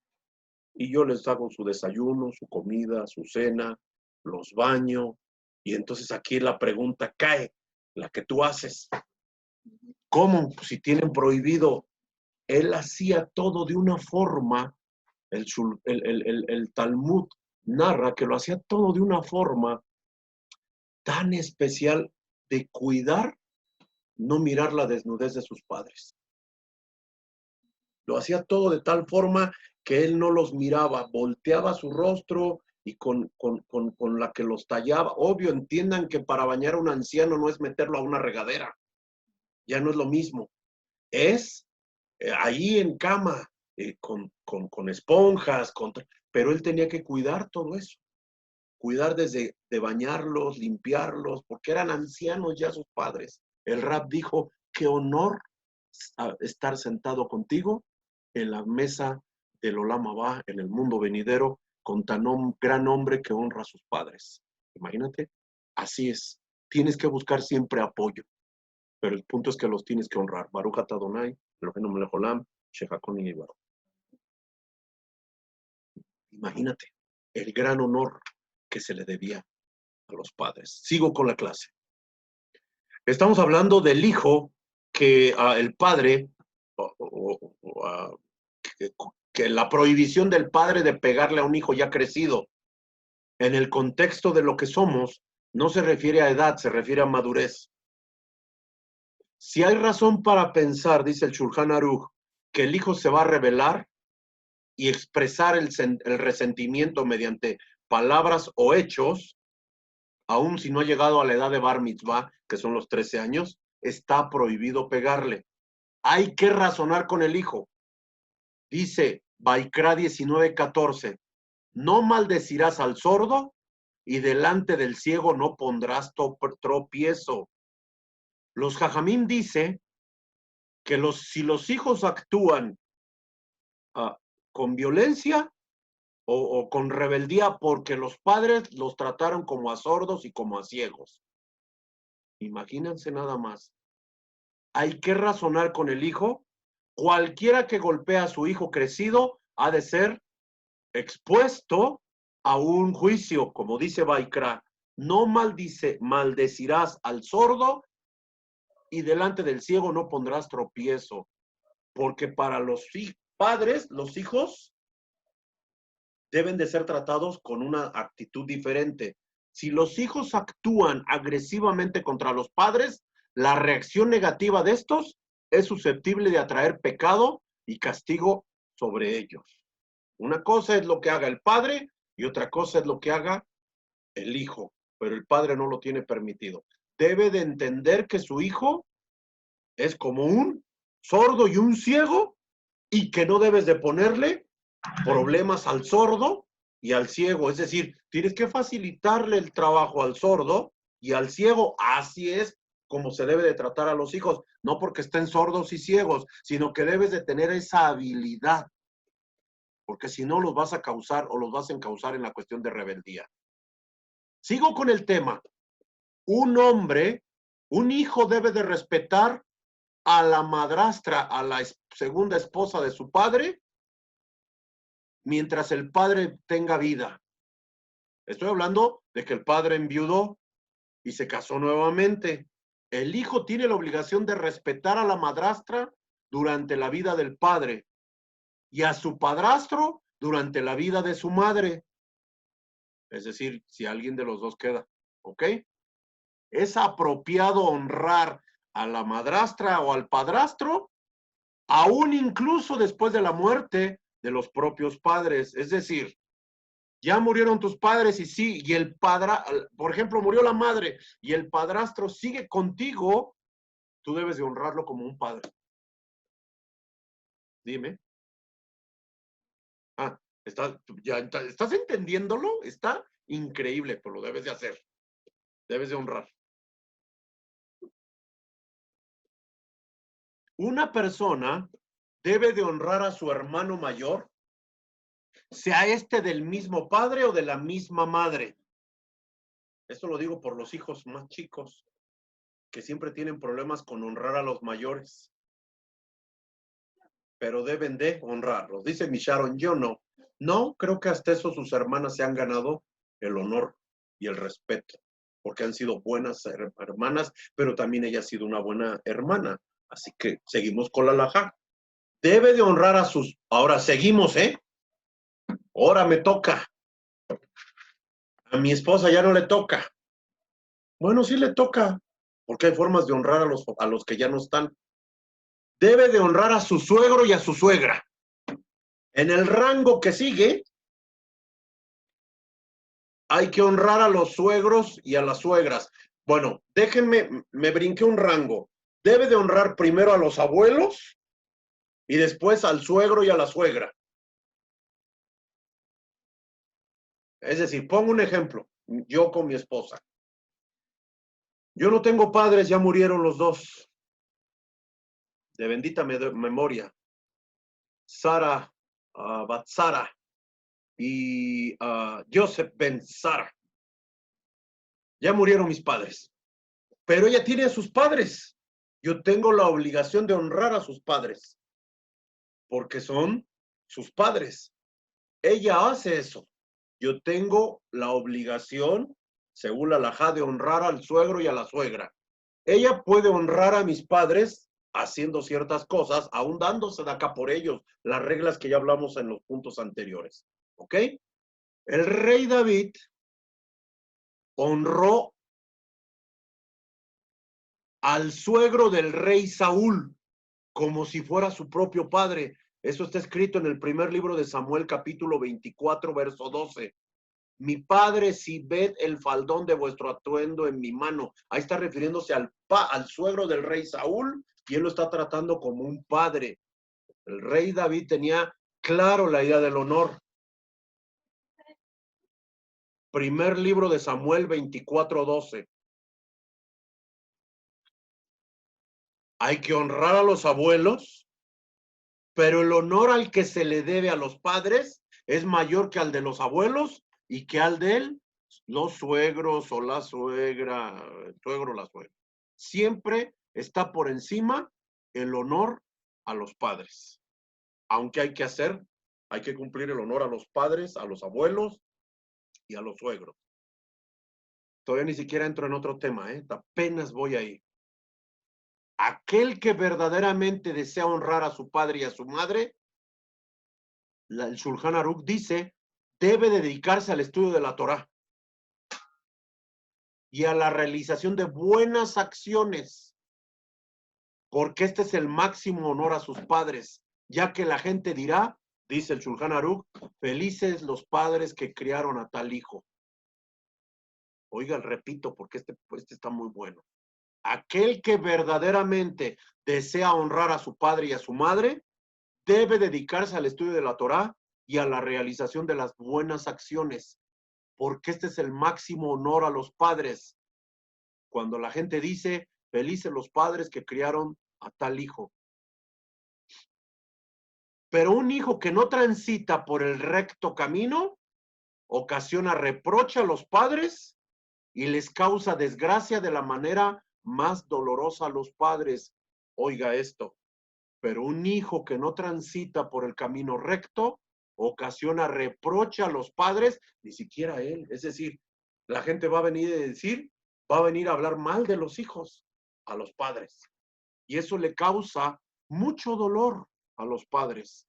y yo les hago su desayuno, su comida, su cena, los baño, y entonces aquí la pregunta cae, la que tú haces. ¿Cómo? Pues si tienen prohibido. Él hacía todo de una forma, el Talmud narra que lo hacía todo de una forma tan especial de cuidar, no mirar la desnudez de sus padres. Lo hacía todo de tal forma que él no los miraba, volteaba su rostro y con la que los tallaba. Obvio, entiendan que para bañar a un anciano no es meterlo a una regadera, ya no es lo mismo. Es ahí en cama, con esponjas, pero él tenía que cuidar todo eso. Cuidar desde de bañarlos, limpiarlos, porque eran ancianos ya sus padres. El Rab dijo, qué honor estar sentado contigo en la mesa del Olam Abba, en el mundo venidero, con tan gran hombre que honra a sus padres. Imagínate, así es. Tienes que buscar siempre apoyo, pero el punto es que los tienes que honrar. Baruch atah Adonai, Eloheinu melech haolam, shehakol nidbar. Imagínate el gran honor que se le debía a los padres. Sigo con la clase. Estamos hablando del hijo que el padre, que la prohibición del padre de pegarle a un hijo ya crecido, en el contexto de lo que somos, no se refiere a edad, se refiere a madurez. Si hay razón para pensar, dice el Shulchan Aruch, que el hijo se va a rebelar y expresar el resentimiento mediante palabras o hechos, aun si no ha llegado a la edad de Bar Mitzvah, que son los 13 años, está prohibido pegarle. Hay que razonar con el hijo. Dice Vaikra 19:14, no maldecirás al sordo y delante del ciego no pondrás tropiezo. Los Jajamim dice que si los hijos actúan con violencia o con rebeldía porque los padres los trataron como a sordos y como a ciegos. Imagínense nada más. Hay que razonar con el hijo. Cualquiera que golpea a su hijo crecido ha de ser expuesto a un juicio, como dice Vaikra. No maldecirás al sordo y delante del ciego no pondrás tropiezo, porque para los padres, los hijos deben de ser tratados con una actitud diferente. Si los hijos actúan agresivamente contra los padres, la reacción negativa de estos es susceptible de atraer pecado y castigo sobre ellos. Una cosa es lo que haga el padre y otra cosa es lo que haga el hijo, pero el padre no lo tiene permitido. Debe de entender que su hijo es como un sordo y un ciego y que no debes de ponerle problemas al sordo y al ciego. Es decir, tienes que facilitarle el trabajo al sordo y al ciego. Así es como se debe de tratar a los hijos, no porque estén sordos y ciegos, sino que debes de tener esa habilidad, porque si no los vas a causar o los vas a encauzar en la cuestión de rebeldía. Sigo con el tema. Un hombre, un hijo debe de respetar a la madrastra, a la segunda esposa de su padre, mientras el padre tenga vida. Estoy hablando de que el padre enviudó y se casó nuevamente. El hijo tiene la obligación de respetar a la madrastra durante la vida del padre y a su padrastro durante la vida de su madre. Es decir, si alguien de los dos queda, ¿ok? Es apropiado honrar a la madrastra o al padrastro, aún incluso después de la muerte de los propios padres. Es decir, ya murieron tus padres y sí, y el por ejemplo, murió la madre y el padrastro sigue contigo, tú debes de honrarlo como un padre. Dime. ¿Estás entendiéndolo? Está increíble, pero lo debes de hacer. Debes de honrar. Una persona debe de honrar a su hermano mayor, sea este del mismo padre o de la misma madre. Esto lo digo por los hijos más chicos, que siempre tienen problemas con honrar a los mayores. Pero deben de honrarlos. Dice mi Sharon, yo no. No, creo que hasta eso sus hermanas se han ganado el honor y el respeto, porque han sido buenas hermanas, pero también ella ha sido una buena hermana. Así que seguimos con la halajá. Debe de honrar a sus... Ahora seguimos, ¿eh? Ahora me toca. A mi esposa ya no le toca. Bueno, sí le toca, porque hay formas de honrar a los que ya no están. Debe de honrar a su suegro y a su suegra. En el rango que sigue, hay que honrar a los suegros y a las suegras. Bueno, déjenme, me brinqué un rango. Debe de honrar primero a los abuelos y después al suegro y a la suegra. Es decir, pongo un ejemplo. Yo con mi esposa. Yo no tengo padres, ya murieron los dos. de bendita memoria, Sara Batzara y Joseph Ben Sara. Ya murieron mis padres, pero ella tiene a sus padres. Yo tengo la obligación de honrar a sus padres, porque son sus padres. Ella hace eso. Yo tengo la obligación, según la halajá, de honrar al suegro y a la suegra. Ella puede honrar a mis padres haciendo ciertas cosas, aún dándose de acá por ellos, las reglas que ya hablamos en los puntos anteriores. ¿Ok? El rey David honró al suegro del rey Saúl como si fuera su propio padre. Eso está escrito en el primer libro de Samuel, capítulo 24, verso 12. Mi padre, si ved el faldón de vuestro atuendo en mi mano. Ahí está refiriéndose al suegro del rey Saúl, y él lo está tratando como un padre. El rey David tenía claro la idea del honor. Primer libro de Samuel 24:12. Hay que honrar a los abuelos, pero el honor al que se le debe a los padres es mayor que al de los abuelos y que al de los suegros o la suegra, el suegro o la suegra. Siempre está por encima el honor a los padres. Aunque hay que cumplir el honor a los padres, a los abuelos y a los suegros. Todavía ni siquiera entro en otro tema, apenas voy ahí. Aquel que verdaderamente desea honrar a su padre y a su madre, el Shulchan Aruch dice, debe dedicarse al estudio de la Torá y a la realización de buenas acciones, porque este es el máximo honor a sus padres, ya que la gente dirá, dice el Shulchan Aruch, felices los padres que criaron a tal hijo. Oigan, repito, porque este está muy bueno. Aquel que verdaderamente desea honrar a su padre y a su madre, debe dedicarse al estudio de la Torá y a la realización de las buenas acciones, porque este es el máximo honor a los padres. Cuando la gente dice, felices los padres que criaron a tal hijo. Pero un hijo que no transita por el recto camino, ocasiona reproche a los padres y les causa desgracia de la manera más dolorosa a los padres. Oiga esto. Pero un hijo que no transita por el camino recto ocasiona reproche a los padres, ni siquiera a él. Es decir, la gente va a venir a hablar mal de los hijos a los padres. Y eso le causa mucho dolor a los padres.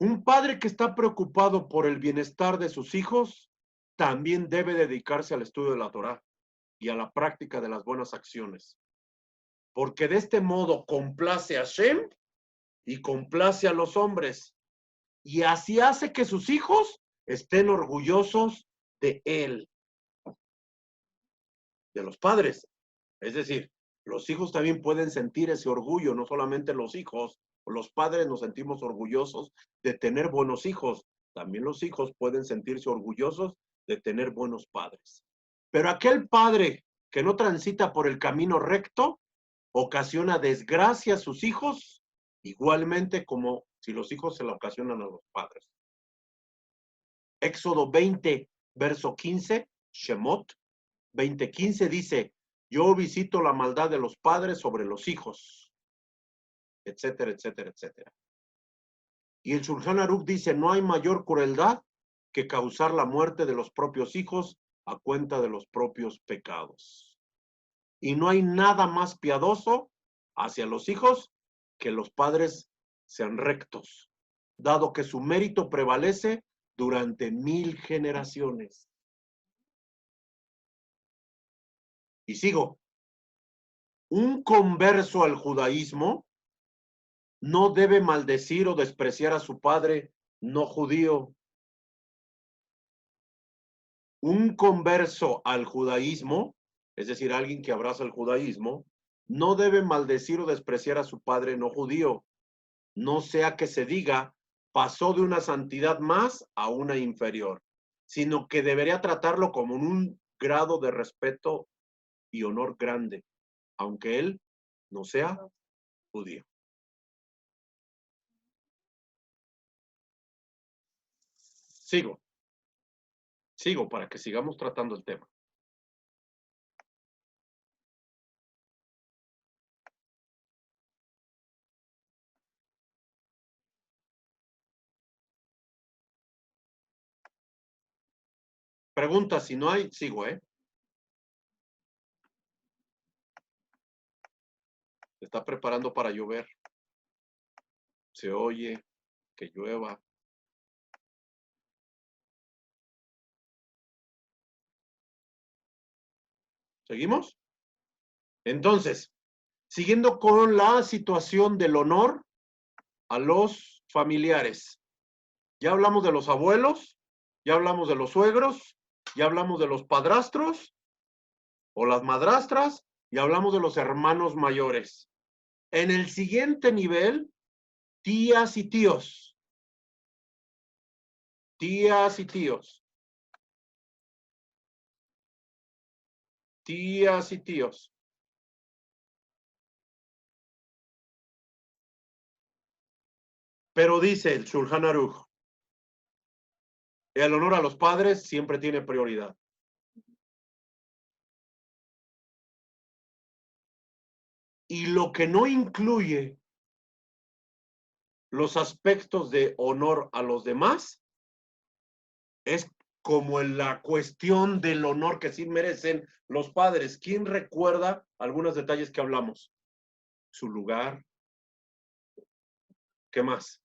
Un padre que está preocupado por el bienestar de sus hijos también debe dedicarse al estudio de la Torá y a la práctica de las buenas acciones. Porque de este modo complace a Hashem y complace a los hombres. Y así hace que sus hijos estén orgullosos de él, de los padres. Es decir, los hijos también pueden sentir ese orgullo, no solamente los hijos. Los padres nos sentimos orgullosos de tener buenos hijos. También los hijos pueden sentirse orgullosos de tener buenos padres. Pero aquel padre que no transita por el camino recto ocasiona desgracia a sus hijos, igualmente como si los hijos se la ocasionan a los padres. Éxodo 20, verso 15, Shemot 20:15 dice, yo visito la maldad de los padres sobre los hijos, etcétera, etcétera, etcétera. Y el Shulchan Aruch dice, no hay mayor crueldad que causar la muerte de los propios hijos a cuenta de los propios pecados. Y no hay nada más piadoso hacia los hijos que los padres sean rectos, dado que su mérito prevalece durante 1000 generaciones. Y sigo. Un converso al judaísmo no debe maldecir o despreciar a su padre no judío. Un converso al judaísmo, es decir, alguien que abraza el judaísmo, no debe maldecir o despreciar a su padre no judío, no sea que se diga, pasó de una santidad más a una inferior, sino que debería tratarlo como un grado de respeto y honor grande, aunque él no sea judío. Sigo para que sigamos tratando el tema. Pregunta, si no hay, sigo, ¿eh? Se está preparando para llover. Se oye que llueva. ¿Seguimos? Entonces, siguiendo con la situación del honor a los familiares. Ya hablamos de los abuelos, ya hablamos de los suegros, ya hablamos de los padrastros o las madrastras y hablamos de los hermanos mayores. En el siguiente nivel, tías y tíos. Tías y tíos. Tías y tíos. Pero dice el Shulchan Aruch, el honor a los padres siempre tiene prioridad. Y lo que no incluye los aspectos de honor a los demás es como en la cuestión del honor que sí merecen los padres. ¿Quién recuerda algunos detalles que hablamos? Su lugar. ¿Qué más?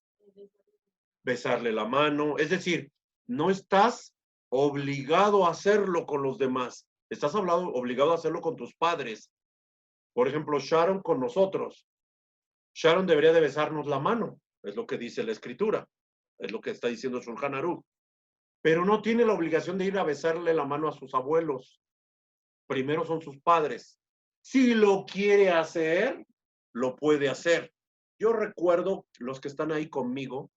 Besarle la mano. Es decir, no estás obligado a hacerlo con los demás. Estás obligado a hacerlo con tus padres. Por ejemplo, Sharon con nosotros. Sharon debería de besarnos la mano. Es lo que dice la escritura. Es lo que está diciendo Shulchan Aruch. Pero no tiene la obligación de ir a besarle la mano a sus abuelos. Primero son sus padres. Si lo quiere hacer, lo puede hacer. Yo recuerdo, los que están ahí conmigo,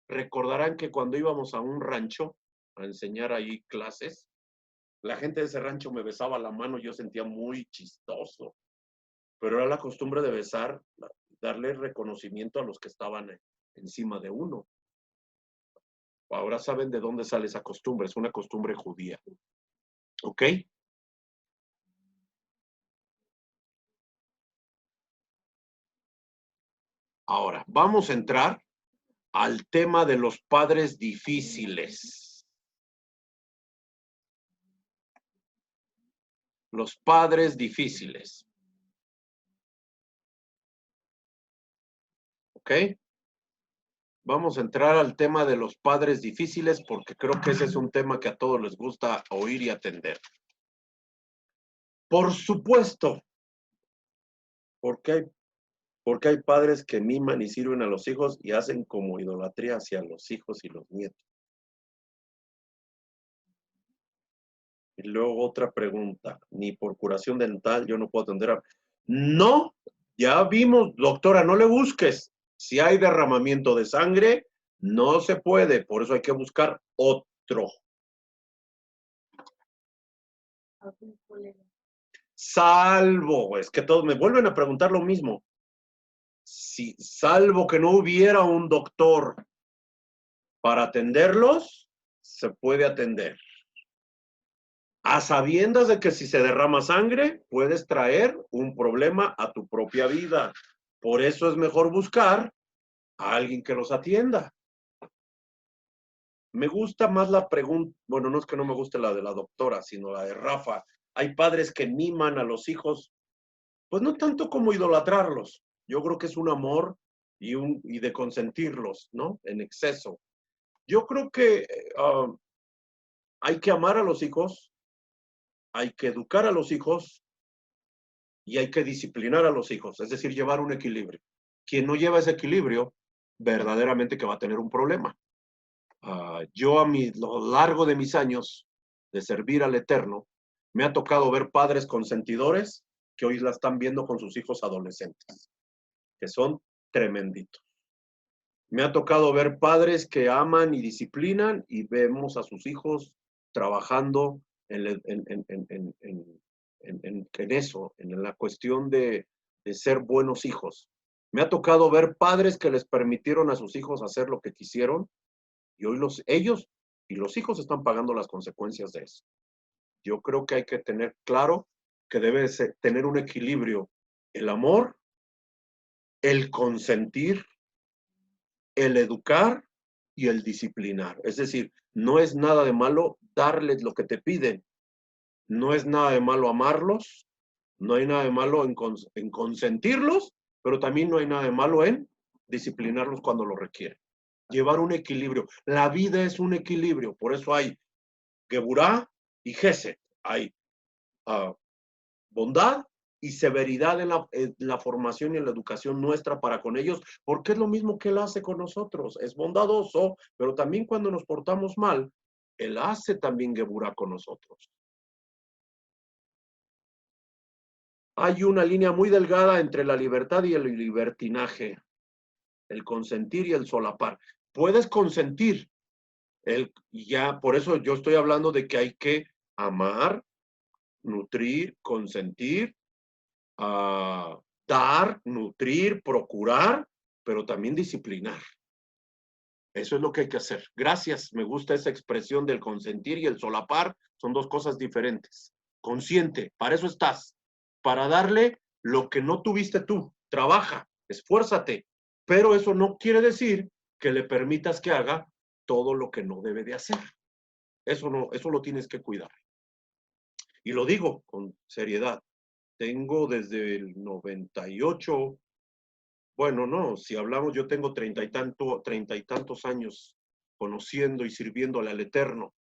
recordarán que cuando íbamos a un rancho a enseñar ahí clases, la gente de ese rancho me besaba la mano, yo sentía muy chistoso. Pero era la costumbre de besar, darle reconocimiento a los que estaban encima de uno. Ahora saben de dónde sale esa costumbre, es una costumbre judía. ¿Ok? Ahora, vamos a entrar al tema de los padres difíciles. Los padres difíciles. ¿Ok? Vamos a entrar al tema de los padres difíciles porque creo que ese es un tema que a todos les gusta oír y atender. Por supuesto, porque hay padres que miman y sirven a los hijos y hacen como idolatría hacia los hijos y los nietos. Y luego otra pregunta, ni por curación dental yo no puedo atender a... No, ya vimos, doctora, no le busques. Si hay derramamiento de sangre, no se puede, por eso hay que buscar otro. Salvo, es que todos me vuelven a preguntar lo mismo. Si, salvo que no hubiera un doctor para atenderlos, se puede atender. A sabiendas de que si se derrama sangre, puedes traer un problema a tu propia vida. Por eso es mejor buscar a alguien que los atienda. Me gusta más la pregunta, bueno, no es que no me guste la de la doctora, sino la de Rafa. Hay padres que miman a los hijos, pues no tanto como idolatrarlos. Yo creo que es un amor y de consentirlos, ¿no? En exceso. Yo creo que hay que amar a los hijos, hay que educar a los hijos y hay que disciplinar a los hijos, es decir, llevar un equilibrio. Quien no lleva ese equilibrio, verdaderamente que va a tener un problema. Yo a lo largo de mis años de servir al Eterno, me ha tocado ver padres consentidores que hoy la están viendo con sus hijos adolescentes, que son tremenditos. Me ha tocado ver padres que aman y disciplinan y vemos a sus hijos trabajando en eso, en la cuestión de ser buenos hijos. Me ha tocado ver padres que les permitieron a sus hijos hacer lo que quisieron y hoy ellos y los hijos están pagando las consecuencias de eso. Yo creo que hay que tener claro que debe tener un equilibrio el amor, el consentir, el educar y el disciplinar. Es decir, no es nada de malo darles lo que te piden, no es nada de malo amarlos, no hay nada de malo en consentirlos, pero también no hay nada de malo en disciplinarlos cuando lo requieren. Llevar un equilibrio. La vida es un equilibrio, por eso hay Geburá y Gesed. Hay bondad y severidad en la formación y en la educación nuestra para con ellos, porque es lo mismo que Él hace con nosotros. Es bondadoso, pero también cuando nos portamos mal, Él hace también Geburá con nosotros. Hay una línea muy delgada entre la libertad y el libertinaje, el consentir y el solapar. Puedes consentir, ya por eso yo estoy hablando de que hay que amar, nutrir, consentir, dar, nutrir, procurar, pero también disciplinar. Eso es lo que hay que hacer. Gracias, me gusta esa expresión del consentir y el solapar, son dos cosas diferentes. Consciente, para eso estás, para darle lo que no tuviste tú. Trabaja, esfuérzate, pero eso no quiere decir que le permitas que haga todo lo que no debe de hacer. Eso no, eso lo tienes que cuidar. Y lo digo con seriedad. Tengo desde el 98, bueno, no, si hablamos, yo tengo 30 y tantos años conociendo y sirviéndole al Eterno.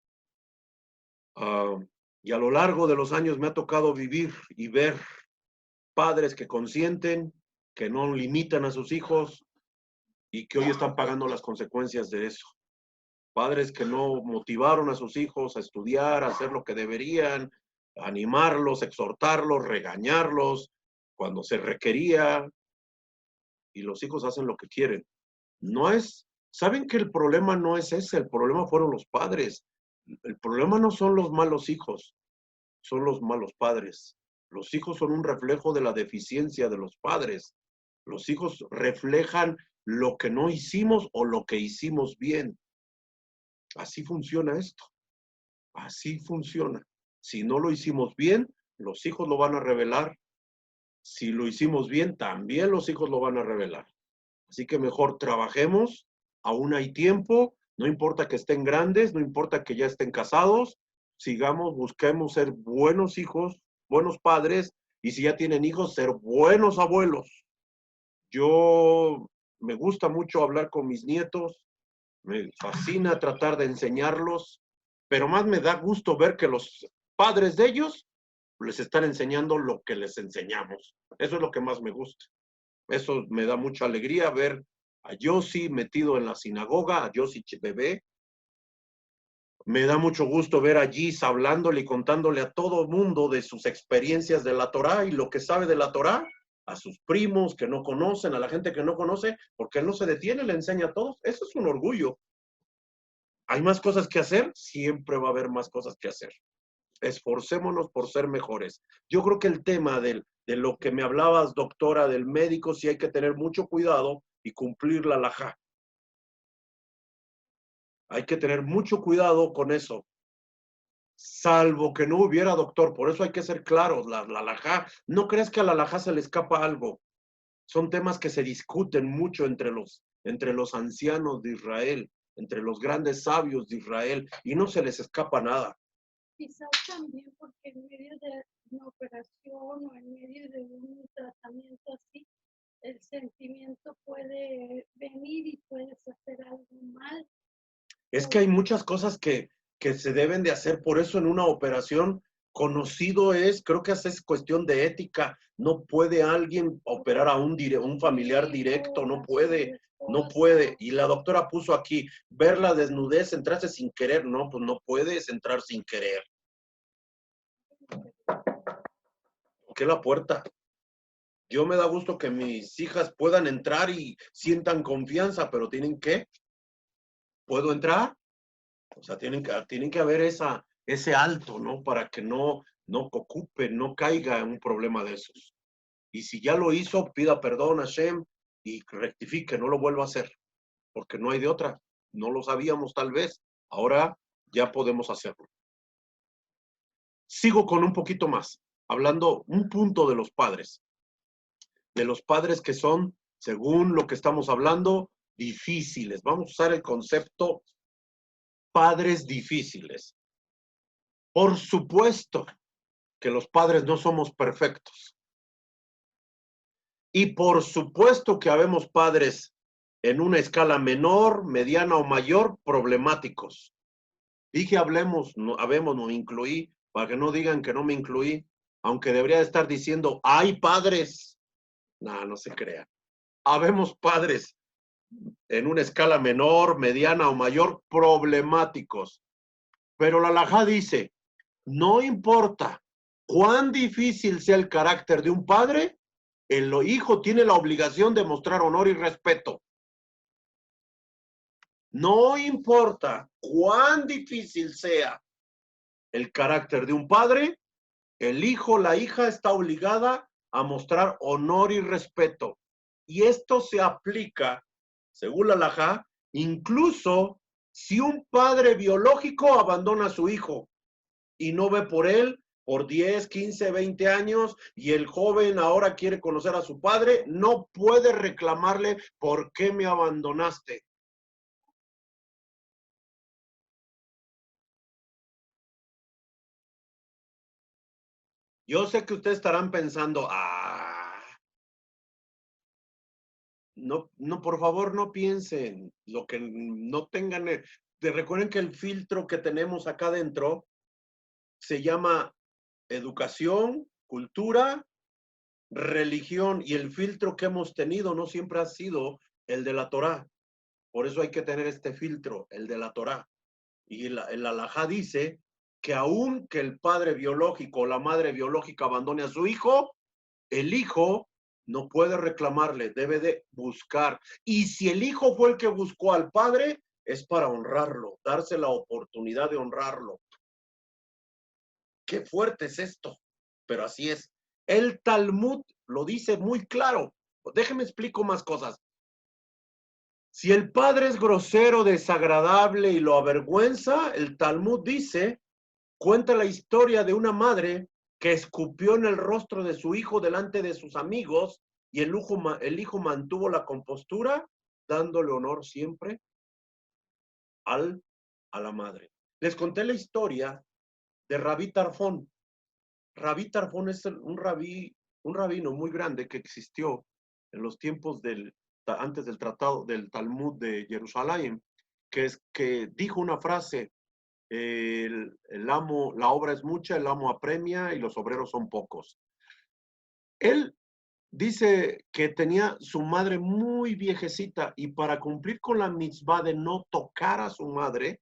Y a lo largo de los años me ha tocado vivir y ver padres que consienten, que no limitan a sus hijos y que hoy están pagando las consecuencias de eso. Padres que no motivaron a sus hijos a estudiar, a hacer lo que deberían, animarlos, exhortarlos, regañarlos cuando se requería, y los hijos hacen lo que quieren. No es, ¿saben que el problema no es ese? El problema fueron los padres. El problema no son los malos hijos, son los malos padres. Los hijos son un reflejo de la deficiencia de los padres. Los hijos reflejan lo que no hicimos o lo que hicimos bien. Así funciona esto. Así funciona. Si no lo hicimos bien, los hijos lo van a revelar. Si lo hicimos bien, también los hijos lo van a revelar. Así que mejor trabajemos, aún hay tiempo, no importa que estén grandes, no importa que ya estén casados, sigamos, busquemos ser buenos hijos, buenos padres, y si ya tienen hijos, ser buenos abuelos. Yo me gusta mucho hablar con mis nietos, me fascina tratar de enseñarlos, pero más me da gusto ver que los padres de ellos les están enseñando lo que les enseñamos. Eso es lo que más me gusta. Eso me da mucha alegría ver a Yossi metido en la sinagoga, a Yossi bebé. Me da mucho gusto ver a Gis hablándole y contándole a todo el mundo de sus experiencias de la Torá y lo que sabe de la Torá, a sus primos que no conocen, a la gente que no conoce, porque él no se detiene, le enseña a todos. Eso es un orgullo. ¿Hay más cosas que hacer? Siempre va a haber más cosas que hacer. Esforcémonos por ser mejores. Yo creo que el tema de lo que me hablabas, doctora, del médico, sí hay que tener mucho cuidado y cumplir la halajá. Hay que tener mucho cuidado con eso. Salvo que no hubiera doctor, por eso hay que ser claros, la halajá, no creas que a la halajá se le escapa algo. Son temas que se discuten mucho entre los ancianos de Israel, entre los grandes sabios de Israel, y no se les escapa nada. Quizás también porque en medio de una operación o en medio de un tratamiento así, el sentimiento puede venir y puedes hacer algo mal. Es que hay muchas cosas que se deben de hacer, por eso en una operación conocido es, creo que es cuestión de ética, no puede alguien operar a un familiar directo, no puede, no puede. Y la doctora puso aquí, ver la desnudez, entrarse sin querer, no, pues no puedes entrar sin querer. ¿Qué la puerta? Yo me da gusto que mis hijas puedan entrar y sientan confianza, pero tienen que, ¿puedo entrar? O sea, tienen que haber ese alto, ¿no? Para que no ocupe, no caiga en un problema de esos. Y si ya lo hizo, pida perdón a Hashem y rectifique, no lo vuelva a hacer, porque no hay de otra. No lo sabíamos tal vez, ahora ya podemos hacerlo. Sigo con un poquito más, hablando un punto de los padres que son, según lo que estamos hablando, difíciles. Vamos a usar el concepto padres difíciles. Por supuesto que los padres no somos perfectos. Y por supuesto que habemos padres en una escala menor, mediana o mayor, problemáticos. Dije habemos, no me incluí, para que no digan que no me incluí, aunque debería estar diciendo, hay padres. No, no se crean. Habemos padres en una escala menor, mediana o mayor, problemáticos. Pero la halajá dice, no importa cuán difícil sea el carácter de un padre, el hijo tiene la obligación de mostrar honor y respeto. No importa cuán difícil sea el carácter de un padre, el hijo, la hija está obligada a mostrar honor y respeto. Y esto se aplica, según la halajá, incluso si un padre biológico abandona a su hijo y no ve por él por 10, 15, 20 años y el joven ahora quiere conocer a su padre, no puede reclamarle ¿por qué me abandonaste? Yo sé que ustedes estarán pensando, no, por favor, no piensen lo que no tengan. Recuerden que el filtro que tenemos acá adentro se llama educación, cultura, religión, y el filtro que hemos tenido no siempre ha sido el de la Torá. Por eso hay que tener este filtro, el de la Torá. Y el halajá dice que aun que el padre biológico o la madre biológica abandone a su hijo, el hijo no puede reclamarle, debe de buscar. Y si el hijo fue el que buscó al padre, es para honrarlo, darse la oportunidad de honrarlo. Qué fuerte es esto, pero así es. El Talmud lo dice muy claro. Déjenme explico más cosas. Si el padre es grosero, desagradable y lo avergüenza, el Talmud dice, cuenta la historia de una madre que escupió en el rostro de su hijo delante de sus amigos y el hijo mantuvo la compostura, dándole honor siempre a la madre. Les conté la historia de Rabí Tarfón. Rabí Tarfón es un rabino muy grande que existió en los tiempos antes del tratado del Talmud de Jerusalén, que dijo una frase, la obra es mucha, el amo apremia y los obreros son pocos. Él dice que tenía su madre muy viejecita y para cumplir con la mitzvah de no tocar a su madre,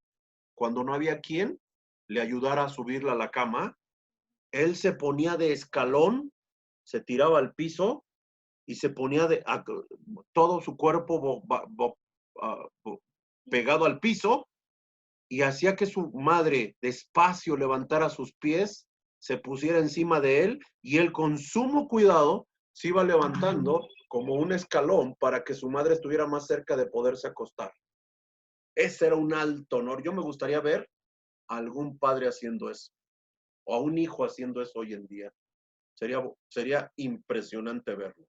cuando no había quien le ayudara a subirla a la cama, él se ponía de escalón, se tiraba al piso y se ponía todo su cuerpo pegado al piso y hacía que su madre despacio levantara sus pies, se pusiera encima de él y él con sumo cuidado se iba levantando como un escalón para que su madre estuviera más cerca de poderse acostar. Ese era un alto honor. Yo me gustaría ver a algún padre haciendo eso o a un hijo haciendo eso hoy en día. Sería impresionante verlo.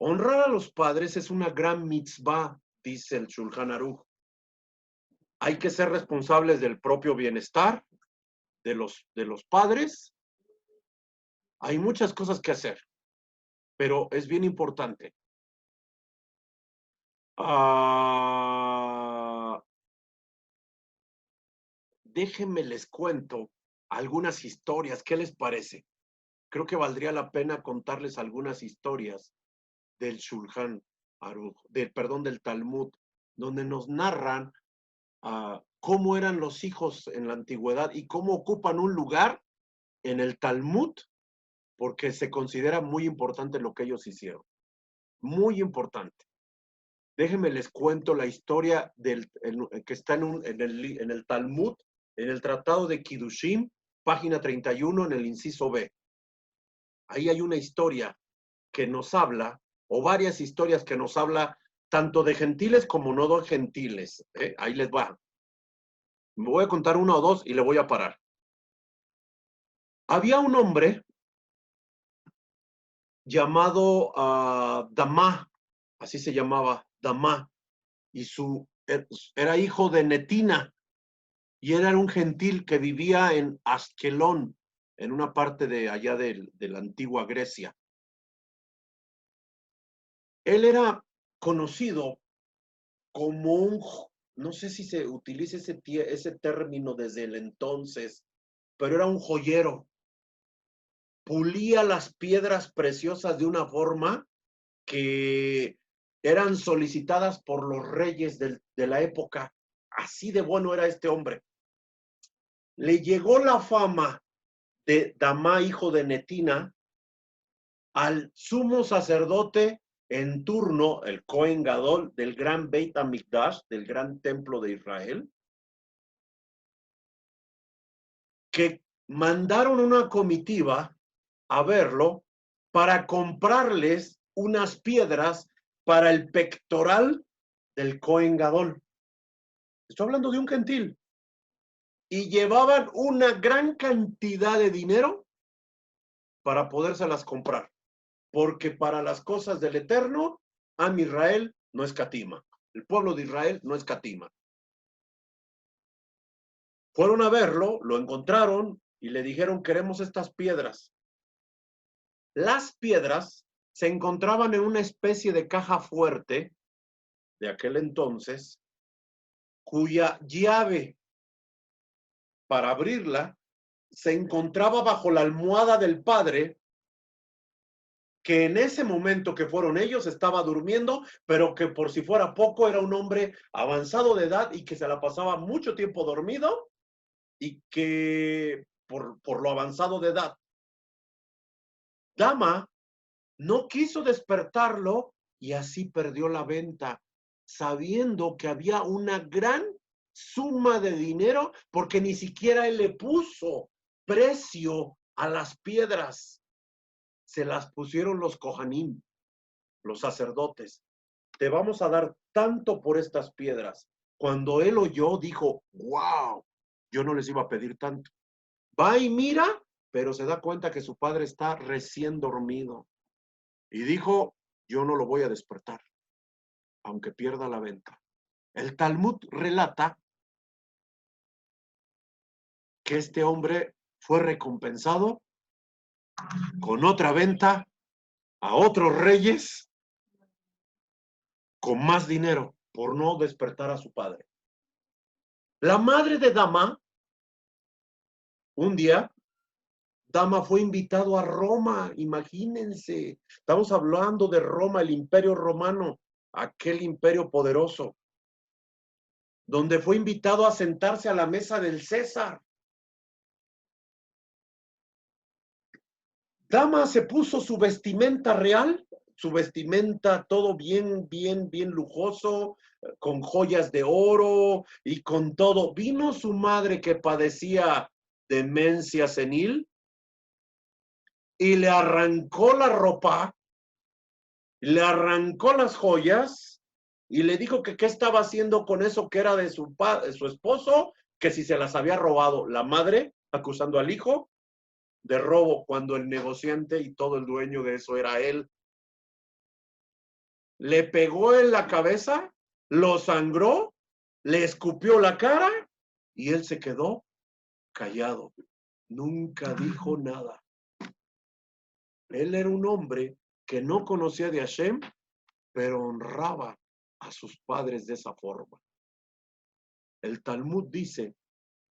Honrar a los padres es una gran mitzvah, dice el Shulchan Aruch. Hay que ser responsables del propio bienestar de los padres. Hay muchas cosas que hacer, pero es bien importante. Déjenme les cuento algunas historias. ¿Qué les parece? Creo que valdría la pena contarles algunas historias del Shulchan Aruch, del Talmud, donde nos narran cómo eran los hijos en la antigüedad y cómo ocupan un lugar en el Talmud, porque se considera muy importante lo que ellos hicieron. Muy importante. Déjenme les cuento la historia que está en el Talmud, en el Tratado de Kiddushim, página 31, en el inciso B. Ahí hay una historia que nos habla o varias historias que nos habla tanto de gentiles como no de gentiles. Ahí les va. Me voy a contar una o dos y le voy a parar. Había un hombre llamado Damá, así se llamaba, Damá, y era hijo de Netina, y era un gentil que vivía en Askelón, en una parte de allá de la antigua Grecia. Él era conocido como no sé si se utiliza ese término desde el entonces, pero era un joyero. Pulía las piedras preciosas de una forma que eran solicitadas por los reyes de la época. Así de bueno era este hombre. Le llegó la fama de Damá, hijo de Netina, al sumo sacerdote en turno, el Cohen Gadol, del gran Beit HaMikdash, del gran templo de Israel, que mandaron una comitiva a verlo para comprarles unas piedras para el pectoral del Cohen Gadol. Estoy hablando de un gentil. Y llevaban una gran cantidad de dinero para podérselas comprar. Porque para las cosas del Eterno, Am Israel no escatima. El pueblo de Israel no escatima. Fueron a verlo, lo encontraron y le dijeron, queremos estas piedras. Las piedras se encontraban en una especie de caja fuerte de aquel entonces, cuya llave para abrirla se encontraba bajo la almohada del padre, que en ese momento que fueron ellos estaba durmiendo, pero que por si fuera poco era un hombre avanzado de edad y que se la pasaba mucho tiempo dormido y que por lo avanzado de edad, Dama no quiso despertarlo y así perdió la venta, sabiendo que había una gran suma de dinero porque ni siquiera él le puso precio a las piedras. Se las pusieron los Kohanim, los sacerdotes. Te vamos a dar tanto por estas piedras. Cuando él oyó, dijo, wow, yo no les iba a pedir tanto. Va y mira, pero se da cuenta que su padre está recién dormido. Y dijo, yo no lo voy a despertar, aunque pierda la venta. El Talmud relata que este hombre fue recompensado con otra venta a otros reyes con más dinero por no despertar a su padre. La madre de Dama, un día, Dama fue invitado a Roma, imagínense, estamos hablando de Roma, el imperio romano, aquel imperio poderoso, donde fue invitado a sentarse a la mesa del César. Dama se puso su vestimenta real, su vestimenta todo bien lujoso, con joyas de oro y con todo. Vino su madre que padecía demencia senil y le arrancó la ropa, le arrancó las joyas y le dijo que qué estaba haciendo con eso que era de su esposo, que si se las había robado. La madre acusando al hijo de robo cuando el negociante y todo el dueño de eso era él. Le pegó en la cabeza, lo sangró, le escupió la cara y él se quedó callado. Nunca dijo nada. Él era un hombre que no conocía de Hashem, pero honraba a sus padres de esa forma. El Talmud dice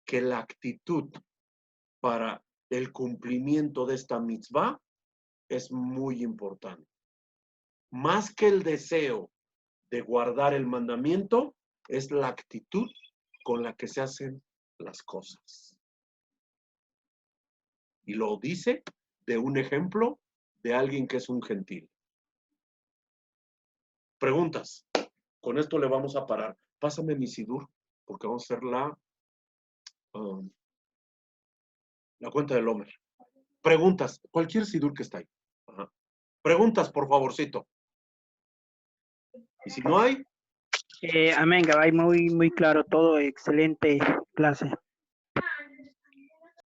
que la actitud para el cumplimiento de esta mitzvah es muy importante. Más que el deseo de guardar el mandamiento, es la actitud con la que se hacen las cosas. Y lo dice de un ejemplo de alguien que es un gentil. Preguntas. Con esto le vamos a parar. Pásame mi sidur, porque vamos a hacer la cuenta del Homer. Preguntas. Cualquier sidur que está ahí. Ajá. Preguntas, por favorcito. Y si no hay, Amén, Gabay, muy claro todo, excelente clase.